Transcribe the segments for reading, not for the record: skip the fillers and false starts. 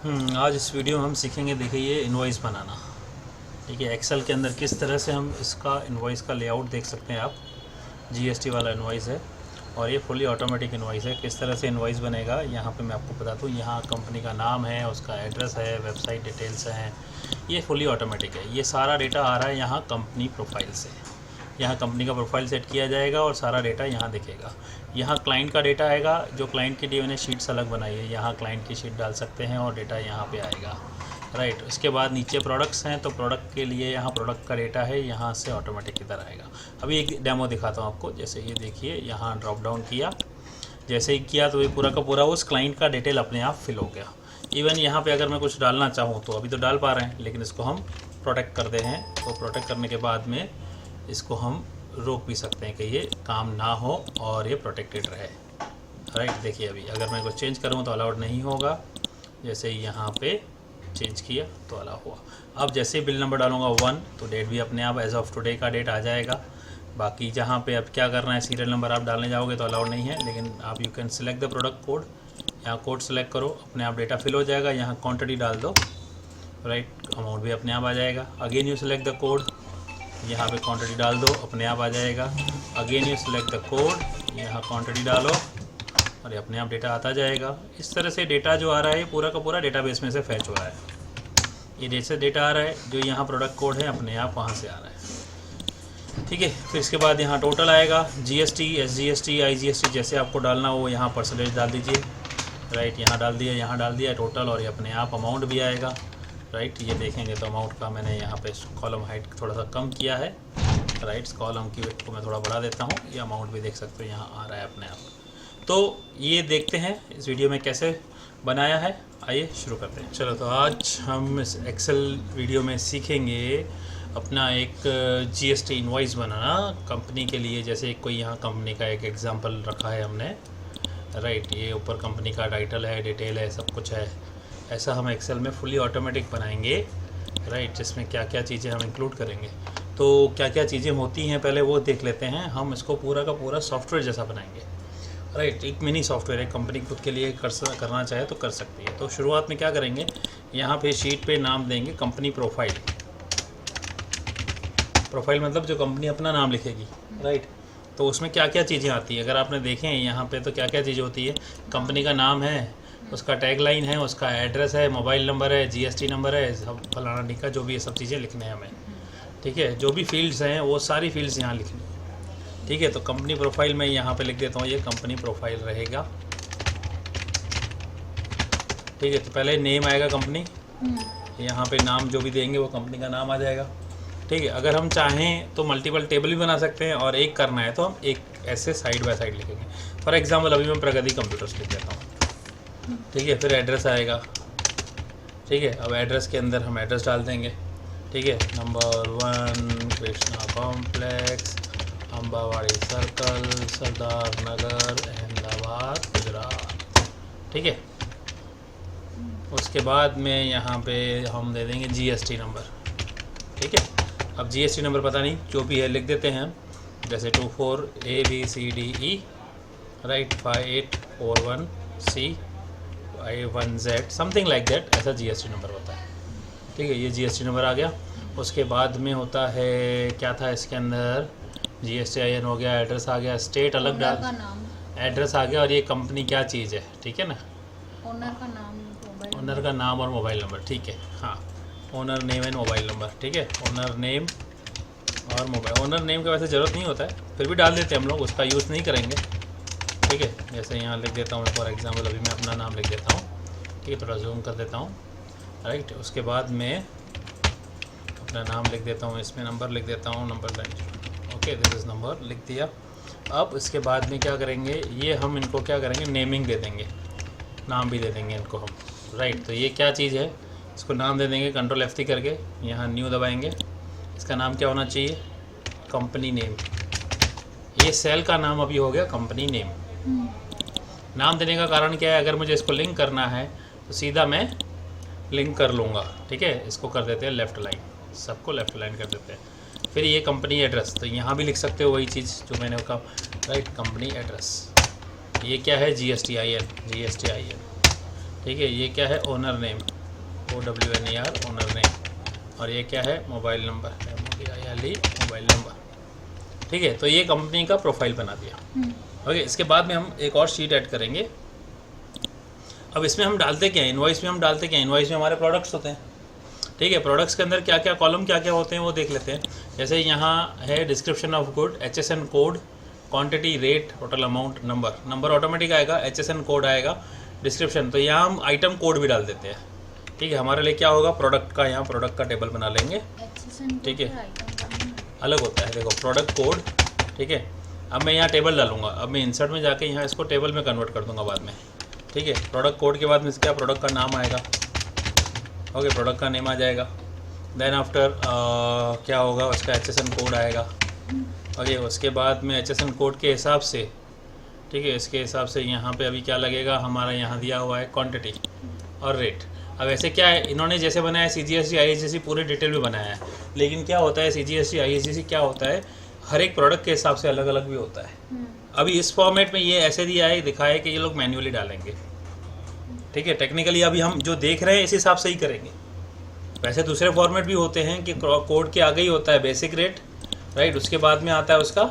आज इस वीडियो में हम सीखेंगे, देखिए ये इनवॉइस बनाना। ठीक है, एक्सेल के अंदर किस तरह से हम इसका इनवॉइस का लेआउट देख सकते हैं आप। जीएसटी वाला इनवॉइस है और ये फुली ऑटोमेटिक इनवॉइस है। किस तरह से इनवॉइस बनेगा यहाँ पे मैं आपको बता दूँ। यहाँ कंपनी का नाम है, उसका एड्रेस है, वेबसाइट डिटेल्स हैं, ये फुली ऑटोमेटिक है। ये सारा डेटा आ रहा है यहाँ कंपनी प्रोफाइल से। यहाँ कंपनी का प्रोफाइल सेट किया जाएगा और सारा डेटा यहाँ दिखेगा। यहाँ क्लाइंट का डेटा आएगा, जो क्लाइंट के लिए मैंने शीट्स अलग बनाई है, यहाँ क्लाइंट की शीट डाल सकते हैं और डेटा यहाँ पे आएगा। राइट, उसके बाद नीचे प्रोडक्ट्स हैं, तो प्रोडक्ट के लिए यहाँ प्रोडक्ट का डेटा है, यहाँ से ऑटोमेटिक इधर आएगा। अभी एक डेमो दिखाता हूँ आपको। जैसे ये देखिए, यहाँ ड्रॉप डाउन किया, जैसे ही किया तो ये पूरा का पूरा उस क्लाइंट का डिटेल अपने आप फिल हो गया। इवन यहाँ पे अगर मैं कुछ डालना चाहूँ तो अभी तो डाल पा रहे हैं, लेकिन इसको हम प्रोटेक्ट करते हैं। तो प्रोटेक्ट करने के बाद में इसको हम रोक भी सकते हैं कि ये काम ना हो और ये प्रोटेक्टेड रहे। राइट, देखिए अभी अगर मैं कुछ चेंज करूँ तो अलाउड नहीं होगा। जैसे ही यहाँ पे चेंज किया तो अलाउ हुआ। अब जैसे बिल नंबर डालूंगा 1 तो डेट भी अपने आप एज ऑफ टुडे का डेट आ जाएगा। बाकी जहाँ पे अब क्या करना है, सीरियल नंबर आप डालने जाओगे तो अलाउड नहीं है, लेकिन आप you can select the product code. यहाँ कोड सेलेक्ट करो, अपने आप डेटा फिल हो जाएगा। यहाँ क्वान्टिटी डाल दो, राइट, अमाउंट भी अपने आप आ जाएगा। Again you select the code, यहाँ पे क्वांटिटी डाल दो, अपने आप आ जाएगा। Again you select the code, यहाँ क्वांटिटी डालो और ये अपने आप डेटा आता जाएगा। इस तरह से डेटा जो आ रहा है पूरा का पूरा डेटाबेस में से फैच हो रहा है। ये जैसे डेटा आ रहा है, जो यहाँ प्रोडक्ट कोड है अपने आप वहाँ से आ रहा है। ठीक है, फिर इसके बाद यहाँ टोटल आएगा, जीएसटी, एसजीएसटी, आईजीएसटी जैसे आपको डालना हो यहाँ परसेंटेज डाल दीजिए। राइट, यहाँ डाल दिया, यहाँ डाल दिया टोटल, और ये अपने आप अमाउंट भी आएगा। राइट, ये देखेंगे तो अमाउंट का मैंने यहाँ पे कॉलम हाइट थोड़ा सा कम किया है। राइट, कॉलम की वेट को मैं थोड़ा बढ़ा देता हूँ। ये अमाउंट भी देख सकते हो यहाँ आ रहा है अपने आप। तो ये देखते हैं इस वीडियो में कैसे बनाया है। आइए शुरू करते हैं। चलो, तो आज हम इस एक्सेल वीडियो में सीखेंगे अपना एक जीएसटी इनवॉइस बनाना कंपनी के लिए। जैसे कोई यहाँ कंपनी का एक एग्जांपल रखा है हमने। राइट, ये ऊपर कंपनी का टाइटल है, डिटेल है, सब कुछ है। ऐसा हम एक्सेल में फुली ऑटोमेटिक बनाएंगे। राइट, जिसमें क्या क्या चीज़ें हम इंक्लूड करेंगे, तो क्या क्या चीज़ें होती हैं पहले वो देख लेते हैं। हम इसको पूरा का पूरा सॉफ्टवेयर जैसा बनाएंगे। राइट, एक मिनी सॉफ्टवेयर है, कंपनी खुद के लिए करना चाहे तो कर सकती है। तो शुरुआत में क्या करेंगे, यहाँ पे शीट पे नाम देंगे कंपनी प्रोफाइल। प्रोफाइल मतलब जो कंपनी अपना नाम लिखेगी। राइट, तो उसमें क्या क्या चीज़ें आती है अगर आपने देखें यहाँ पे, तो क्या क्या चीज़ें होती है। कंपनी का नाम है, उसका टैगलाइन है, उसका एड्रेस है, मोबाइल नंबर है, जीएसटी नंबर है, सब फलाना ढिका जो भी ये सब चीज़ें लिखने हैं हमें। ठीक है, जो भी फील्ड्स हैं वो सारी फील्ड्स यहाँ लिखनी है। ठीक है, तो कंपनी प्रोफाइल में यहाँ पे लिख देता हूँ, ये कंपनी प्रोफाइल रहेगा। ठीक है, तो पहले नेम आएगा कंपनी, यहाँ पे नाम जो भी देंगे वो कंपनी का नाम आ जाएगा। ठीक है, अगर हम चाहें तो मल्टीपल टेबल भी बना सकते हैं, और एक करना है तो हम एक ऐसे साइड बाय साइड लिखेंगे। फॉर एग्जाम्पल अभी मैं प्रगति कंप्यूटर्स लिख देता हूँ। ठीक है, फिर एड्रेस आएगा। ठीक है, अब एड्रेस के अंदर हम एड्रेस डाल देंगे। ठीक है, number 1 Krishna complex, Ambawadi circle, Sardar Nagar, Ahmedabad, Gujarat. ठीक है, उसके बाद में यहाँ पे हम दे देंगे जीएसटी नंबर। ठीक है, अब जीएसटी नंबर पता नहीं जो भी है लिख देते हैं हम, जैसे 24 ABCDE, right, 5841C, I1Z, something like that, ऐसा जीएसटी नंबर होता है। ठीक है, ये जीएसटी नंबर आ गया। उसके बाद में होता है, क्या था इसके अंदर, GSTIN हो गया, एड्रेस आ गया, स्टेट अलग डाल, एड्रेस आ गया, और ये कंपनी क्या चीज़ है। ठीक है ना, ओनर का नाम और मोबाइल नंबर। ठीक है, हाँ, owner name and mobile number. ठीक है, ओनर नेम और मोबाइल। ओनर नेम का वैसे ज़रूरत नहीं होता है, फिर भी डाल देते हैं हम लोग, उसका यूज़ नहीं करेंगे। ठीक है, जैसे यहाँ लिख देता हूँ फॉर एग्जांपल, अभी मैं अपना नाम लिख देता हूँ। ठीक है, थोड़ा जूम कर देता हूँ। राइट, उसके बाद में अपना नाम लिख देता हूँ, इसमें नंबर लिख देता हूँ, number line. Okay, this is number लिख दिया। अब इसके बाद में क्या करेंगे, ये हम इनको क्या करेंगे, नेमिंग दे देंगे, नाम भी दे देंगे इनको हम। राइट, तो ये क्या चीज़ है, इसको नाम दे देंगे, कंट्रोल F3 करके यहाँ न्यू दबाएंगे। इसका नाम क्या होना चाहिए, कंपनी नेम। ये सेल का नाम अभी हो गया कंपनी नेम। नाम देने का कारण क्या है, अगर मुझे इसको लिंक करना है तो सीधा मैं लिंक कर लूँगा। ठीक है, इसको कर देते हैं लेफ़्ट लाइन, सबको लेफ़्ट लाइन कर देते हैं। फिर ये कंपनी एड्रेस, तो यहाँ भी लिख सकते हो वही चीज़ जो मैंने कहा। Right, company address. ये क्या है, GSTIN। ठीक है, ये क्या है, owner name, OWNER, owner name, और ये क्या है, मोबाइल नंबर, मोबाइल नंबर। ठीक है, तो ये कंपनी का प्रोफाइल बना दिया। ओके, इसके बाद में हम एक और शीट ऐड करेंगे। अब इसमें हम डालते क्या है, इनवॉइस में हम डालते क्या है, इनवॉइस में हमारे प्रोडक्ट्स होते हैं। ठीक है, प्रोडक्ट्स के अंदर क्या क्या कॉलम क्या क्या होते हैं वो देख लेते हैं। जैसे यहाँ है description of good, HSN code, quantity, rate, total amount, number. Number automatic आएगा, HSN कोड आएगा, डिस्क्रिप्शन। तो यहाँ हम आइटम कोड भी डाल देते हैं। ठीक है, हमारे लिए क्या होगा, प्रोडक्ट का, यहाँ प्रोडक्ट का टेबल बना लेंगे। ठीक है, अलग होता है, देखो प्रोडक्ट कोड। ठीक है, अब मैं यहाँ टेबल डालूंगा। अब मैं इंसर्ट में जाके यहाँ इसको टेबल में कन्वर्ट कर दूंगा बाद में। ठीक है, प्रोडक्ट कोड के बाद में क्या, प्रोडक्ट का नाम आएगा। ओके, प्रोडक्ट का नेम आ जाएगा। देन आफ्टर क्या होगा, उसका HSN कोड आएगा। ओके, उसके बाद में HSN कोड के हिसाब से, ठीक है, इसके हिसाब से यहाँ पे अभी क्या लगेगा, हमारा यहाँ दिया हुआ है क्वांटिटी और रेट। अब ऐसे क्या है, इन्होंने जैसे बनाया CGST ISGC पूरे डिटेल में बनाया है, लेकिन क्या होता है CGST ISGC क्या होता है, हर एक प्रोडक्ट के हिसाब से अलग अलग भी होता है। अभी इस फॉर्मेट में ये ऐसे दिया है, दिखाया है कि ये लोग मैन्युअली डालेंगे। ठीक है, टेक्निकली अभी हम जो देख रहे हैं इस हिसाब से ही करेंगे। वैसे दूसरे फॉर्मेट भी होते हैं कि कोड के आगे ही होता है बेसिक रेट, राइट, उसके बाद में आता है उसका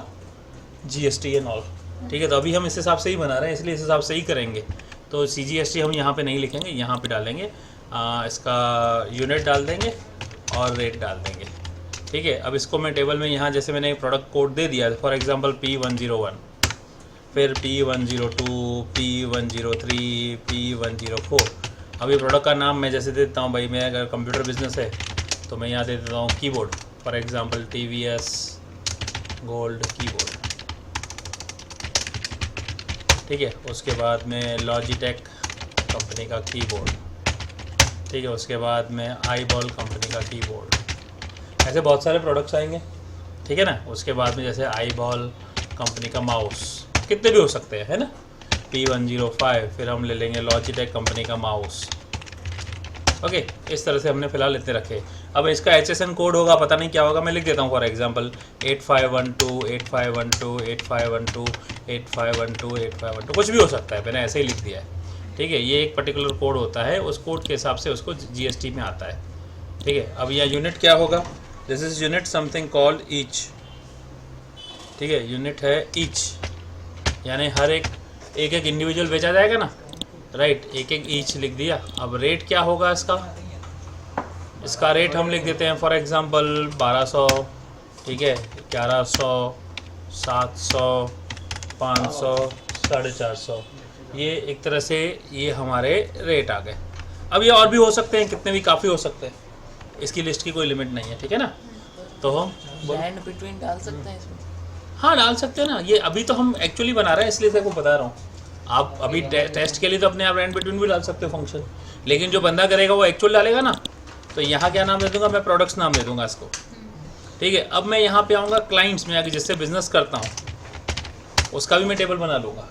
GST एंड ऑल। ठीक है, तो अभी हम इस हिसाब से ही बना रहे हैं, इसलिए इस हिसाब से ही करेंगे। तो CGST हम यहाँ पे नहीं लिखेंगे, यहाँ पे डालेंगे, इसका यूनिट डाल देंगे और रेट डाल देंगे। ठीक है, अब इसको मैं टेबल में यहाँ जैसे मैंने प्रोडक्ट कोड दे दिया, फॉर एग्जांपल P101, फिर P102, P103, P104। अभी प्रोडक्ट का नाम मैं जैसे देता हूँ, भाई मैं अगर कंप्यूटर बिजनेस है तो मैं यहाँ दे देता हूँ keyboard, for example TVS gold keyboard. ठीक है, उसके बाद में लॉजिटेक कंपनी का कीबोर्ड। ठीक है, उसके बाद में आईबॉल कंपनी का कीबोर्ड। ऐसे बहुत सारे प्रोडक्ट्स आएंगे। ठीक है ना, उसके बाद में जैसे आईबॉल कंपनी का माउस, कितने भी हो सकते हैं, है ना, P105, फिर हम ले लेंगे लॉजिटेक कंपनी का माउस। ओके, इस तरह से हमने फिलहाल इतने रखे। अब इसका HSN कोड होगा, पता नहीं क्या होगा, मैं लिख देता हूँ फॉर एग्जांपल 8512 8512 8512 8512 8512, कुछ भी हो सकता है, मैंने ऐसे ही लिख दिया है। ठीक है, ये एक पर्टिकुलर कोड होता है, उस कोड के हिसाब से उसको GST में आता है। ठीक है, अब यह यूनिट क्या होगा, this is unit something called each. ठीक है, यूनिट है ईच, यानी हर एक इंडिविजुअल बेचा जाएगा ना, राइट, एक ईच लिख दिया। अब रेट क्या होगा इसका रेट हम लिख देते हैं फॉर एग्जांपल 1200, ठीक है, 1100, 700, 500, 450। ये एक तरह से ये हमारे रेट आ गए। अब ये और भी हो सकते हैं, कितने भी काफ़ी हो सकते हैं, इसकी लिस्ट की कोई लिमिट नहीं है। ठीक है ना, तो हम ब्रांड बिटवीन डाल सकते हैं इसमें। हाँ, डाल सकते हैं ना, ये अभी तो हम एक्चुअली बना रहे हैं इसलिए तेरे को बता रहा हूँ। आप अभी टेस्ट के लिए तो अपने आप ब्रांड बिटवीन भी डाल सकते हो फंक्शन, लेकिन जो बंदा करेगा वो एक्चुअल डालेगा ना। तो यहाँ क्या नाम दे दूंगा मैं, प्रोडक्ट्स नाम दे दूंगा इसको। ठीक है, अब मैं यहाँ पे आऊँगा क्लाइंट्स में, आगे जिससे बिजनेस करता हूँ उसका भी मैं टेबल बना लूँगा।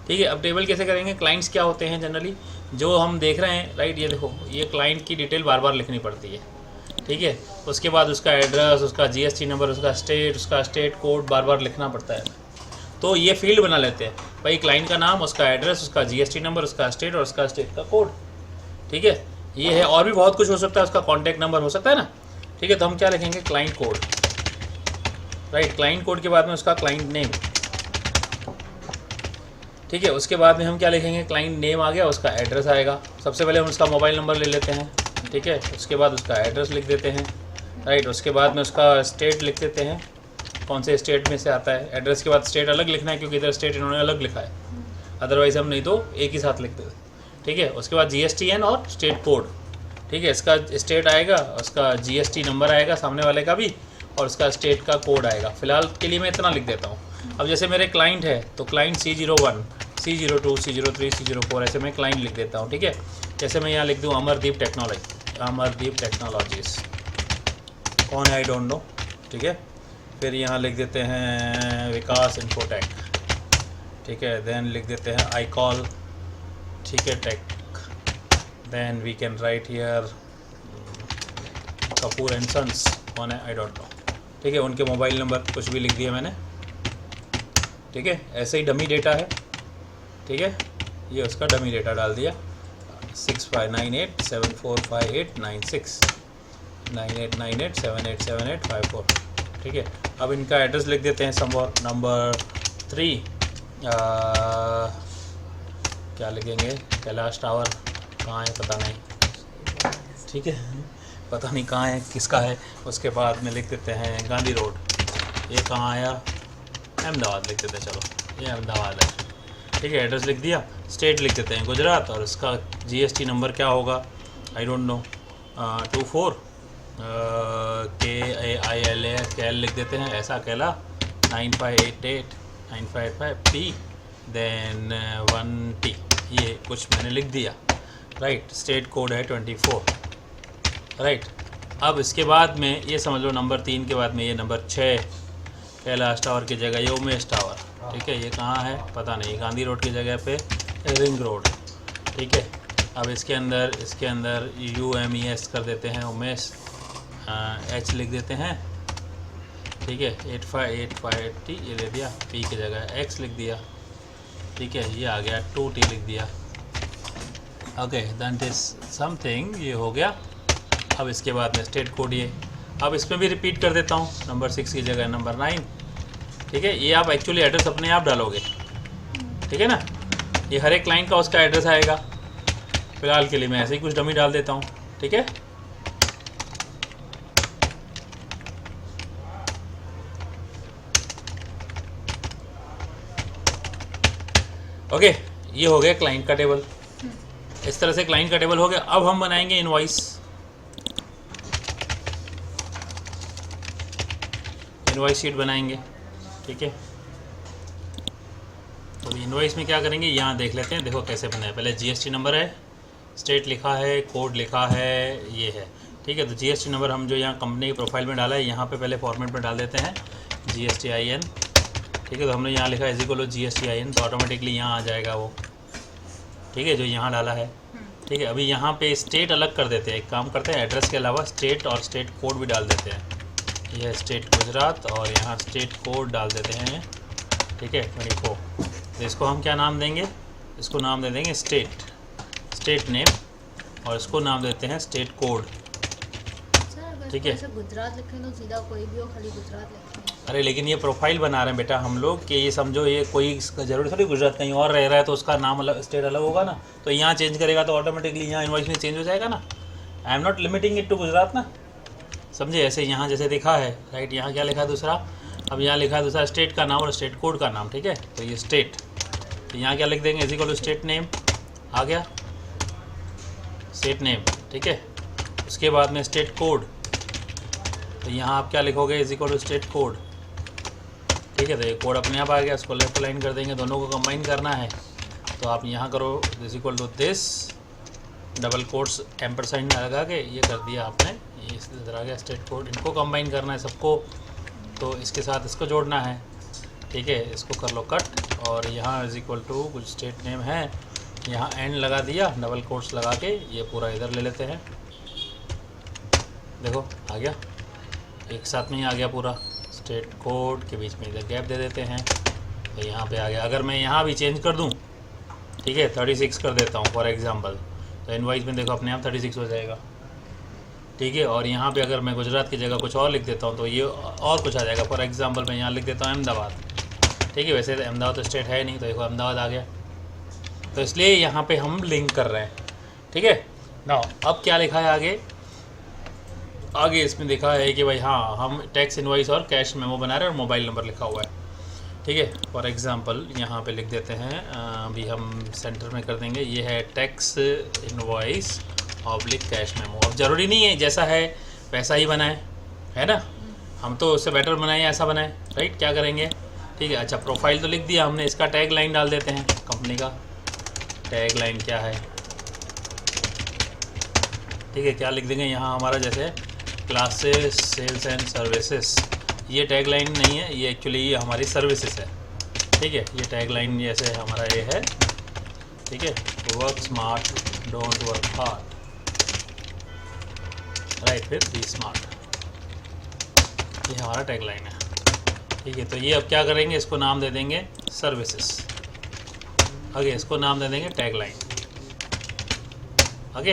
ठीक है, अब टेबल कैसे करेंगे, क्लाइंट्स क्या होते हैं जनरली जो हम देख रहे हैं, राइट, ये देखो, ये क्लाइंट की डिटेल बार बार लिखनी पड़ती है। ठीक है, उसके बाद उसका एड्रेस, उसका GST नंबर, उसका स्टेट कोड बार बार लिखना पड़ता है। तो ये फील्ड बना लेते हैं भाई, क्लाइंट का नाम, उसका एड्रेस, उसका GST नंबर, उसका स्टेट और उसका स्टेट का कोड। ठीक है, ये है, और भी बहुत कुछ हो सकता है, उसका कॉन्टैक्ट नंबर हो सकता है ना। ठीक है, तो हम क्या लिखेंगे, client code, right, client code के बाद में उसका क्लाइंट नेम। ठीक है, उसके बाद में हम क्या लिखेंगे, क्लाइंट नेम आ गया, उसका एड्रेस आएगा। सबसे पहले हम उसका मोबाइल नंबर ले लेते हैं। ठीक है, उसके बाद उसका एड्रेस लिख देते हैं, राइट, उसके बाद में उसका स्टेट लिख देते हैं, कौन से स्टेट में से आता है। एड्रेस के बाद स्टेट अलग लिखना है क्योंकि इधर स्टेट इन्होंने अलग लिखा है, अदरवाइज हम नहीं तो एक ही साथ लिख देते। ठीक है, उसके बाद GSTN और स्टेट कोड। ठीक है, इसका स्टेट आएगा, उसका GST नंबर आएगा सामने वाले का भी, और उसका स्टेट का कोड आएगा। फिलहाल के लिए मैं इतना लिख देता हूँ। अब जैसे मेरे क्लाइंट है तो client C01, C02, C03, C04, ऐसे मैं क्लाइंट लिख देता हूँ। ठीक है, जैसे मैं यहाँ लिख दूँ अमरदीप टेक्नोलॉजीज़, कौन है आई डोंट नो। ठीक है, फिर यहाँ लिख देते हैं विकास इन्फोटेक। ठीक है, देन लिख देते हैं iCall, ठीक है, take. Then we can write here Kapoor and sons, कौन है आई डोंट नो। ठीक है, उनके मोबाइल नंबर कुछ भी लिख दिया मैंने। ठीक है, ऐसे ही डमी डेटा है। ठीक है, ये उसका डमी डेटा डाल दिया। 6598745896 9898787854। ठीक है, अब इनका एड्रेस लिख देते हैं समवर। नंबर 3 क्या लिखेंगे, कैलाश टावर कहाँ है पता नहीं, ठीक है, पता नहीं कहाँ है, किसका है। उसके बाद में लिख देते हैं गांधी रोड, ये कहाँ आया, अहमदाबाद लिख देते हैं, चलो ये अहमदाबाद है। ठीक है, एड्रेस लिख दिया। स्टेट लिख देते हैं गुजरात, और इसका GST नंबर क्या होगा, आई डोंट नो, 24 KAILA कैल लिख देते हैं, ऐसा कैला 95889585P देन 1T, ये कुछ मैंने लिख दिया, राइट। स्टेट कोड है 24, राइट। अब इसके बाद में ये समझ लो नंबर 3 के बाद में ये नंबर 6 कैलाश टावर की जगह ये उमेश टावर, ठीक है, ये कहाँ है पता नहीं, गांधी रोड की जगह पे रिंग रोड, ठीक है। अब इसके अंदर UMES कर देते हैं, उमेश, H लिख देते हैं, ठीक है, 8585T ये ले दिया, P की जगह X लिख दिया, ठीक है, ये आ गया 2T लिख दिया, ओके, दैट इज समथिंग, ये हो गया। अब इसके बाद में स्टेट कोड ये, अब इसमें भी रिपीट कर देता हूँ, नंबर 6 की जगह नंबर 9, ठीक है। ये आप एक्चुअली एड्रेस अपने आप डालोगे, ठीक है ना, ये हर एक क्लाइंट का उसका एड्रेस आएगा। फिलहाल के लिए मैं ऐसे ही कुछ डमी डाल देता हूँ, ठीक है। ओके, ये हो गया क्लाइंट का टेबल। इस तरह से क्लाइंट का टेबल हो गया। अब हम बनाएंगे इनवॉइस। इनवॉइस शीट बनाएंगे, ठीक है। तो इनवॉइस में क्या करेंगे, यहाँ देख लेते हैं, देखो कैसे बनाए। पहले GST नंबर है, स्टेट लिखा है, कोड लिखा है, ये है, ठीक है। तो GST नंबर हम जो यहाँ कंपनी की प्रोफाइल में डाला है, यहाँ पे पहले फॉर्मेट में डाल देते हैं GSTIN, ठीक है। तो हमने यहाँ लिखा है GSTIN, तो ऑटोमेटिकली यहाँ आ जाएगा वो, ठीक है, जो यहाँ डाला है, ठीक है। अभी यहाँ पे स्टेट अलग कर देते हैं, एक काम करते हैं, एड्रेस के अलावा स्टेट और स्टेट कोड भी डाल देते हैं। यह स्टेट गुजरात और यहाँ स्टेट कोड डाल देते हैं, ठीक है, 24। तो इसको हम क्या नाम देंगे, इसको नाम दे देंगे स्टेट नेम, और इसको नाम देते हैं स्टेट कोड, ठीक है। गुजरात लिखें तो सीधा कोई भी हो, खाली गुजरात लिखें। अरे लेकिन ये प्रोफाइल बना रहे हैं बेटा हम लोग, कि ये समझो ये कोई ज़रूरी थोड़ी गुजरात कहीं और रह रहा है तो उसका नाम अलग, स्टेट अलग होगा ना। तो यहाँ चेंज करेगा तो ऑटोमेटिकली यहाँ इनवॉइस में चेंज हो जाएगा ना। I am not limiting it to Gujarat ना, समझे। ऐसे यहाँ जैसे दिखा है, राइट, यहाँ क्या लिखा है दूसरा, अब यहाँ लिखा है दूसरा स्टेट का नाम और स्टेट कोड का नाम, ठीक है। तो ये स्टेट, तो यहाँ क्या लिख देंगे, इक्वल टू स्टेट नेम, आ गया स्टेट नेम, ठीक है। उसके बाद में स्टेट कोड, तो यहाँ आप क्या लिखोगे, इक्वल टू स्टेट कोड, ठीक है। तो ये कोड अपने आप आ गया, इसको लेफ्ट लाइन कर देंगे, दोनों को कंबाइन करना है। तो आप यहाँ करो this equal to this, double quotes ampersand लगा के ये कर दिया आपने, ये इधर आ गया स्टेट कोड। इनको कंबाइन करना है सबको, तो इसके साथ इसको जोड़ना है, ठीक है। इसको कर लो कट, और यहाँ इज इक्वल टू कुछ स्टेट नेम है, यहाँ एंड लगा दिया डबल कोट्स लगा के, ये पूरा इधर ले लेते हैं, देखो आ गया, एक साथ में ही आ गया पूरा। स्टेट कोड के बीच में इधर गैप दे देते हैं, तो यहाँ पे आ गया। अगर मैं यहाँ भी चेंज कर दूँ, ठीक है, 36 कर देता हूँ फॉर एग्जांपल, तो इनवॉइस में देखो अपने आप 36 हो जाएगा, ठीक है। और यहाँ पे अगर मैं गुजरात की जगह कुछ और लिख देता हूँ तो ये और कुछ आ जाएगा। फॉर एग्जांपल मैं यहाँ लिख देता हूँ अहमदाबाद, ठीक है। वैसे अहमदाबाद तो स्टेट है नहीं, तो देखो अहमदाबाद आ गया। तो इसलिए यहाँ पे हम लिंक कर रहे हैं, ठीक है ना। अब क्या लिखा है आगे इसमें देखा है कि भाई हाँ, हम टैक्स इनवॉइस और कैश मेमो बना रहे हैं और मोबाइल नंबर लिखा हुआ है, ठीक है। फॉर एग्जांपल यहाँ पे लिख देते हैं, अभी हम सेंटर में कर देंगे, ये है tax invoice oblique cash memo. अब ज़रूरी नहीं है जैसा है वैसा ही बनाए, है ना, हम तो उससे बेटर बनाए, ऐसा बनाए, राइट। क्या करेंगे, ठीक है। अच्छा, प्रोफाइल तो लिख दिया हमने, इसका टैग लाइन डाल देते हैं। कंपनी का टैग लाइन क्या है, ठीक है, क्या लिख देंगे यहाँ हमारा, जैसे क्लासेस सेल्स एंड सर्विसेज। ये टैग लाइन नहीं है, ये एक्चुअली ये हमारी सर्विसेज है, ठीक है। ये टैग लाइन जैसे हमारा ये है, ठीक है, work smart don't work hard, right, फिर बी स्मार्ट, ये हमारा टैग लाइन है, ठीक है। तो ये अब क्या करेंगे, इसको नाम दे देंगे सर्विसेज, आगे इसको नाम दे देंगे टैग लाइन, ओके,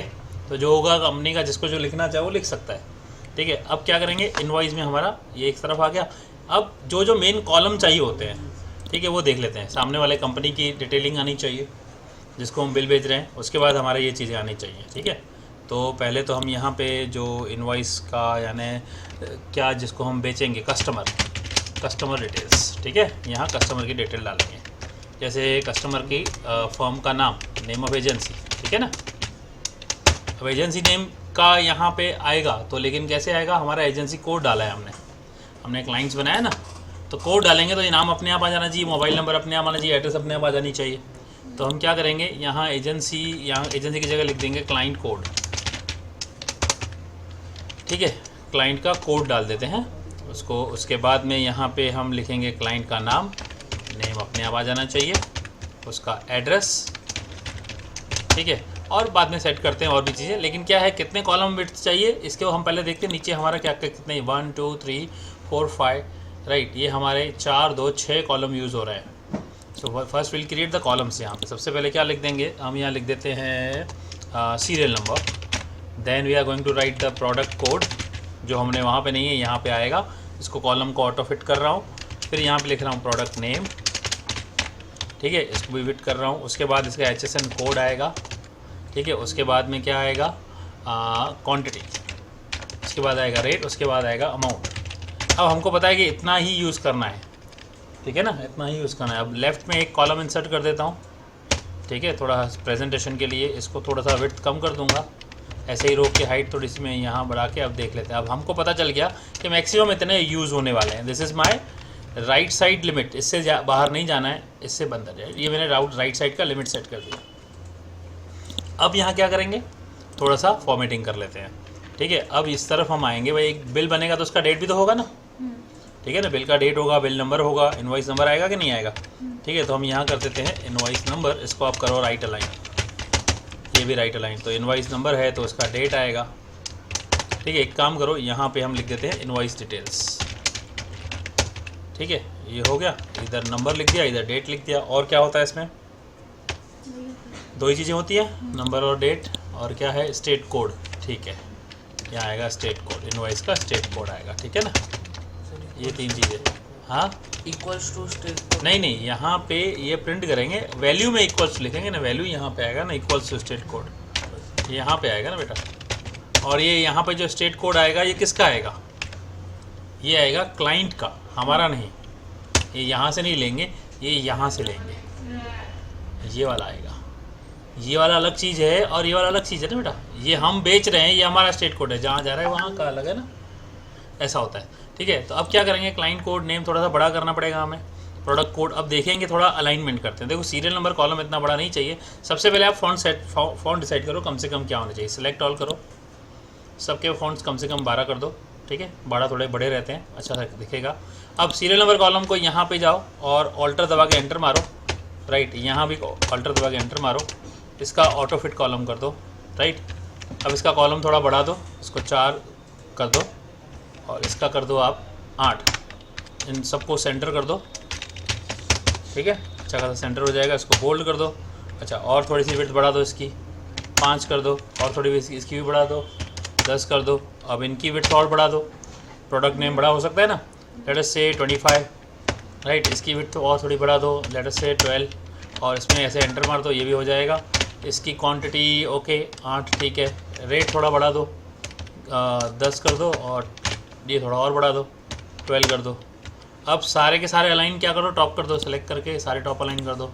तो जो होगा कंपनी का, जिसको जो लिखना चाहे वो लिख सकता है। ठीक है, अब क्या करेंगे, इनवॉइस में हमारा ये एक तरफ आ गया। अब जो जो मेन कॉलम चाहिए होते हैं, ठीक है, वो देख लेते हैं। सामने वाले कंपनी की डिटेलिंग आनी चाहिए जिसको हम बिल भेज रहे हैं, उसके बाद हमारे ये चीज़ें आनी चाहिए। ठीक है, तो पहले तो हम यहाँ पे जो इनवॉइस का यानी क्या जिसको हम बेचेंगे, कस्टमर डिटेल्स। ठीक है, यहाँ कस्टमर की डिटेल डालेंगे, जैसे कस्टमर की फर्म का नाम, नेम ऑफ एजेंसी। ठीक है ना, अब एजेंसी नेम का यहाँ पे आएगा तो, लेकिन कैसे आएगा, हमारा एजेंसी कोड डाला है हमने क्लाइंट्स बनाया ना, तो कोड डालेंगे तो ये नाम अपने आप आ जाना चाहिए, मोबाइल नंबर अपने आप आना चाहिए, एड्रेस अपने आप आ जानी चाहिए। तो हम क्या करेंगे, यहाँ एजेंसी की जगह लिख देंगे क्लाइंट कोड। ठीक है, क्लाइंट का कोड डाल देते हैं उसको। उसके बाद में यहाँ पे हम लिखेंगे क्लाइंट का नाम, नेम अपने आप आ जाना चाहिए, उसका एड्रेस। ठीक है, और बाद में सेट करते हैं और भी चीज़ें। लेकिन क्या है, कितने कॉलम विड्थ चाहिए इसके हम पहले देखते हैं। नीचे हमारा क्या कितने, 1 2 3 4 5, राइट, ये हमारे 4 2 6 कॉलम यूज़ हो रहे हैं। So first will create the columns. यहाँ पे सबसे पहले क्या लिख देंगे हम, यहाँ लिख देते हैं serial number. Then we are going to write the product code, जो हमने वहाँ पे नहीं है यहाँ पे आएगा। इसको कॉलम को ऑटो फिट कर रहा हूँ। फिर यहाँ पे लिख रहा हूँ प्रोडक्ट नेम। ठीक है, इसको भी फिट कर रहा हूँ। उसके बाद इसका HSN कोड आएगा। ठीक है, उसके बाद में क्या आएगा, क्वांटिटी, उसके बाद आएगा रेट, उसके बाद आएगा अमाउंट। अब हमको पता है कि इतना ही यूज़ करना है। ठीक है ना, इतना ही यूज़ करना है। अब लेफ़्ट में एक कॉलम इंसर्ट कर देता हूँ। ठीक है, थोड़ा प्रेजेंटेशन के लिए इसको थोड़ा सा विड्थ कम कर दूंगा, ऐसे ही रो की हाइट थोड़ी सी मैं यहाँ बढ़ा के अब देख लेते हैं। अब हमको पता चल गया कि मैक्सिमम इतने यूज़ होने वाले हैं। This is my right side limit, इससे बाहर नहीं जाना है, इससे बंद हो जाए। ये मैंने राइट साइड का लिमिट सेट कर दिया। अब यहाँ क्या करेंगे, थोड़ा सा फॉर्मेटिंग कर लेते हैं। ठीक है, अब इस तरफ हम आएंगे। भाई एक बिल बनेगा तो उसका डेट भी तो होगा ना। ठीक है ना, बिल का डेट होगा, बिल नंबर होगा, इनवॉइस नंबर आएगा कि नहीं आएगा। ठीक है, तो हम यहाँ कर देते हैं इनवॉइस नंबर। इसको आप करो राइट अलाइन, ये भी राइट अलाइन। तो इनवॉइस नंबर है तो उसका डेट आएगा। ठीक है, एक काम करो, यहाँ पे हम लिख देते हैं इनवॉइस डिटेल्स। ठीक है, ये हो गया, इधर नंबर लिख दिया, इधर डेट लिख दिया। और क्या होता है इसमें, दो ही चीज़ें होती है, नंबर और डेट, और क्या है, स्टेट कोड। ठीक है, यहाँ आएगा स्टेट कोड, इनवॉइस का स्टेट कोड आएगा। ठीक है ना, ये 3 चीज़ें। हाँ, इक्वल्स टू स्टेट, नहीं, यहाँ पे ये प्रिंट करेंगे, वैल्यू में इक्वल्स लिखेंगे ना, वैल्यू यहाँ पे आएगा ना, इक्वल्स टू स्टेट कोड यहाँ पे आएगा ना बेटा। और ये यहाँ पे जो स्टेट कोड आएगा, ये किसका आएगा, ये आएगा क्लाइंट का, हमारा नहीं। ये यहाँ से नहीं लेंगे, ये यहाँ से लेंगे, ये वाला आएगा। ये वाला अलग चीज़ है और ये वाला अलग चीज़ है ना बेटा। ये हम बेच रहे हैं, ये हमारा स्टेट कोड है, जहाँ जा रहा है वहाँ का अलग है ना, ऐसा होता है। ठीक है, तो अब क्या करेंगे, क्लाइंट कोड नेम थोड़ा सा बड़ा करना पड़ेगा हमें। प्रोडक्ट कोड अब देखेंगे, थोड़ा अलाइनमेंट करते हैं। देखो सीरियल नंबर कॉलम इतना बड़ा नहीं चाहिए। सबसे पहले आप फॉन्ट डिसाइड करो, कम से कम क्या होना चाहिए। सिलेक्ट ऑल करो, सबके फॉन्ट्स कम से कम 12 कर दो। ठीक है, 12 थोड़े बड़े रहते हैं, अच्छा दिखेगा। अब सीरियल नंबर कॉलम को यहाँ पे जाओ और ऑल्टर दबा के एंटर मारो। राइट, यहाँ भी ऑल्टर दबा के एंटर मारो, इसका ऑटो फिट कॉलम कर दो। राइट, अब इसका कॉलम थोड़ा बढ़ा दो, इसको 4 कर दो और इसका कर दो आप 8। इन सबको सेंटर कर दो। ठीक है, अच्छा खासा सेंटर हो जाएगा। इसको होल्ड कर दो। अच्छा, और थोड़ी सी विड्थ बढ़ा दो, इसकी 5 कर दो, और थोड़ी इसकी भी बढ़ा दो, 10 कर दो। अब इनकी विड्थ और बढ़ा दो, प्रोडक्ट नेम बड़ा हो सकता है ना, लेट अस से 25। राइट, इसकी विड्थ और थोड़ी बढ़ा दो, लेट अस से 12, और इसमें ऐसे एंटर मार दो, ये भी हो जाएगा। इसकी क्वांटिटी ओके 8, ठीक है। रेट थोड़ा बढ़ा दो, 10 कर दो, और ये थोड़ा और बढ़ा दो, 12 कर दो। अब सारे के सारे अलाइन क्या करो, टॉप कर दो, सेलेक्ट करके सारे टॉप अलाइन कर दो।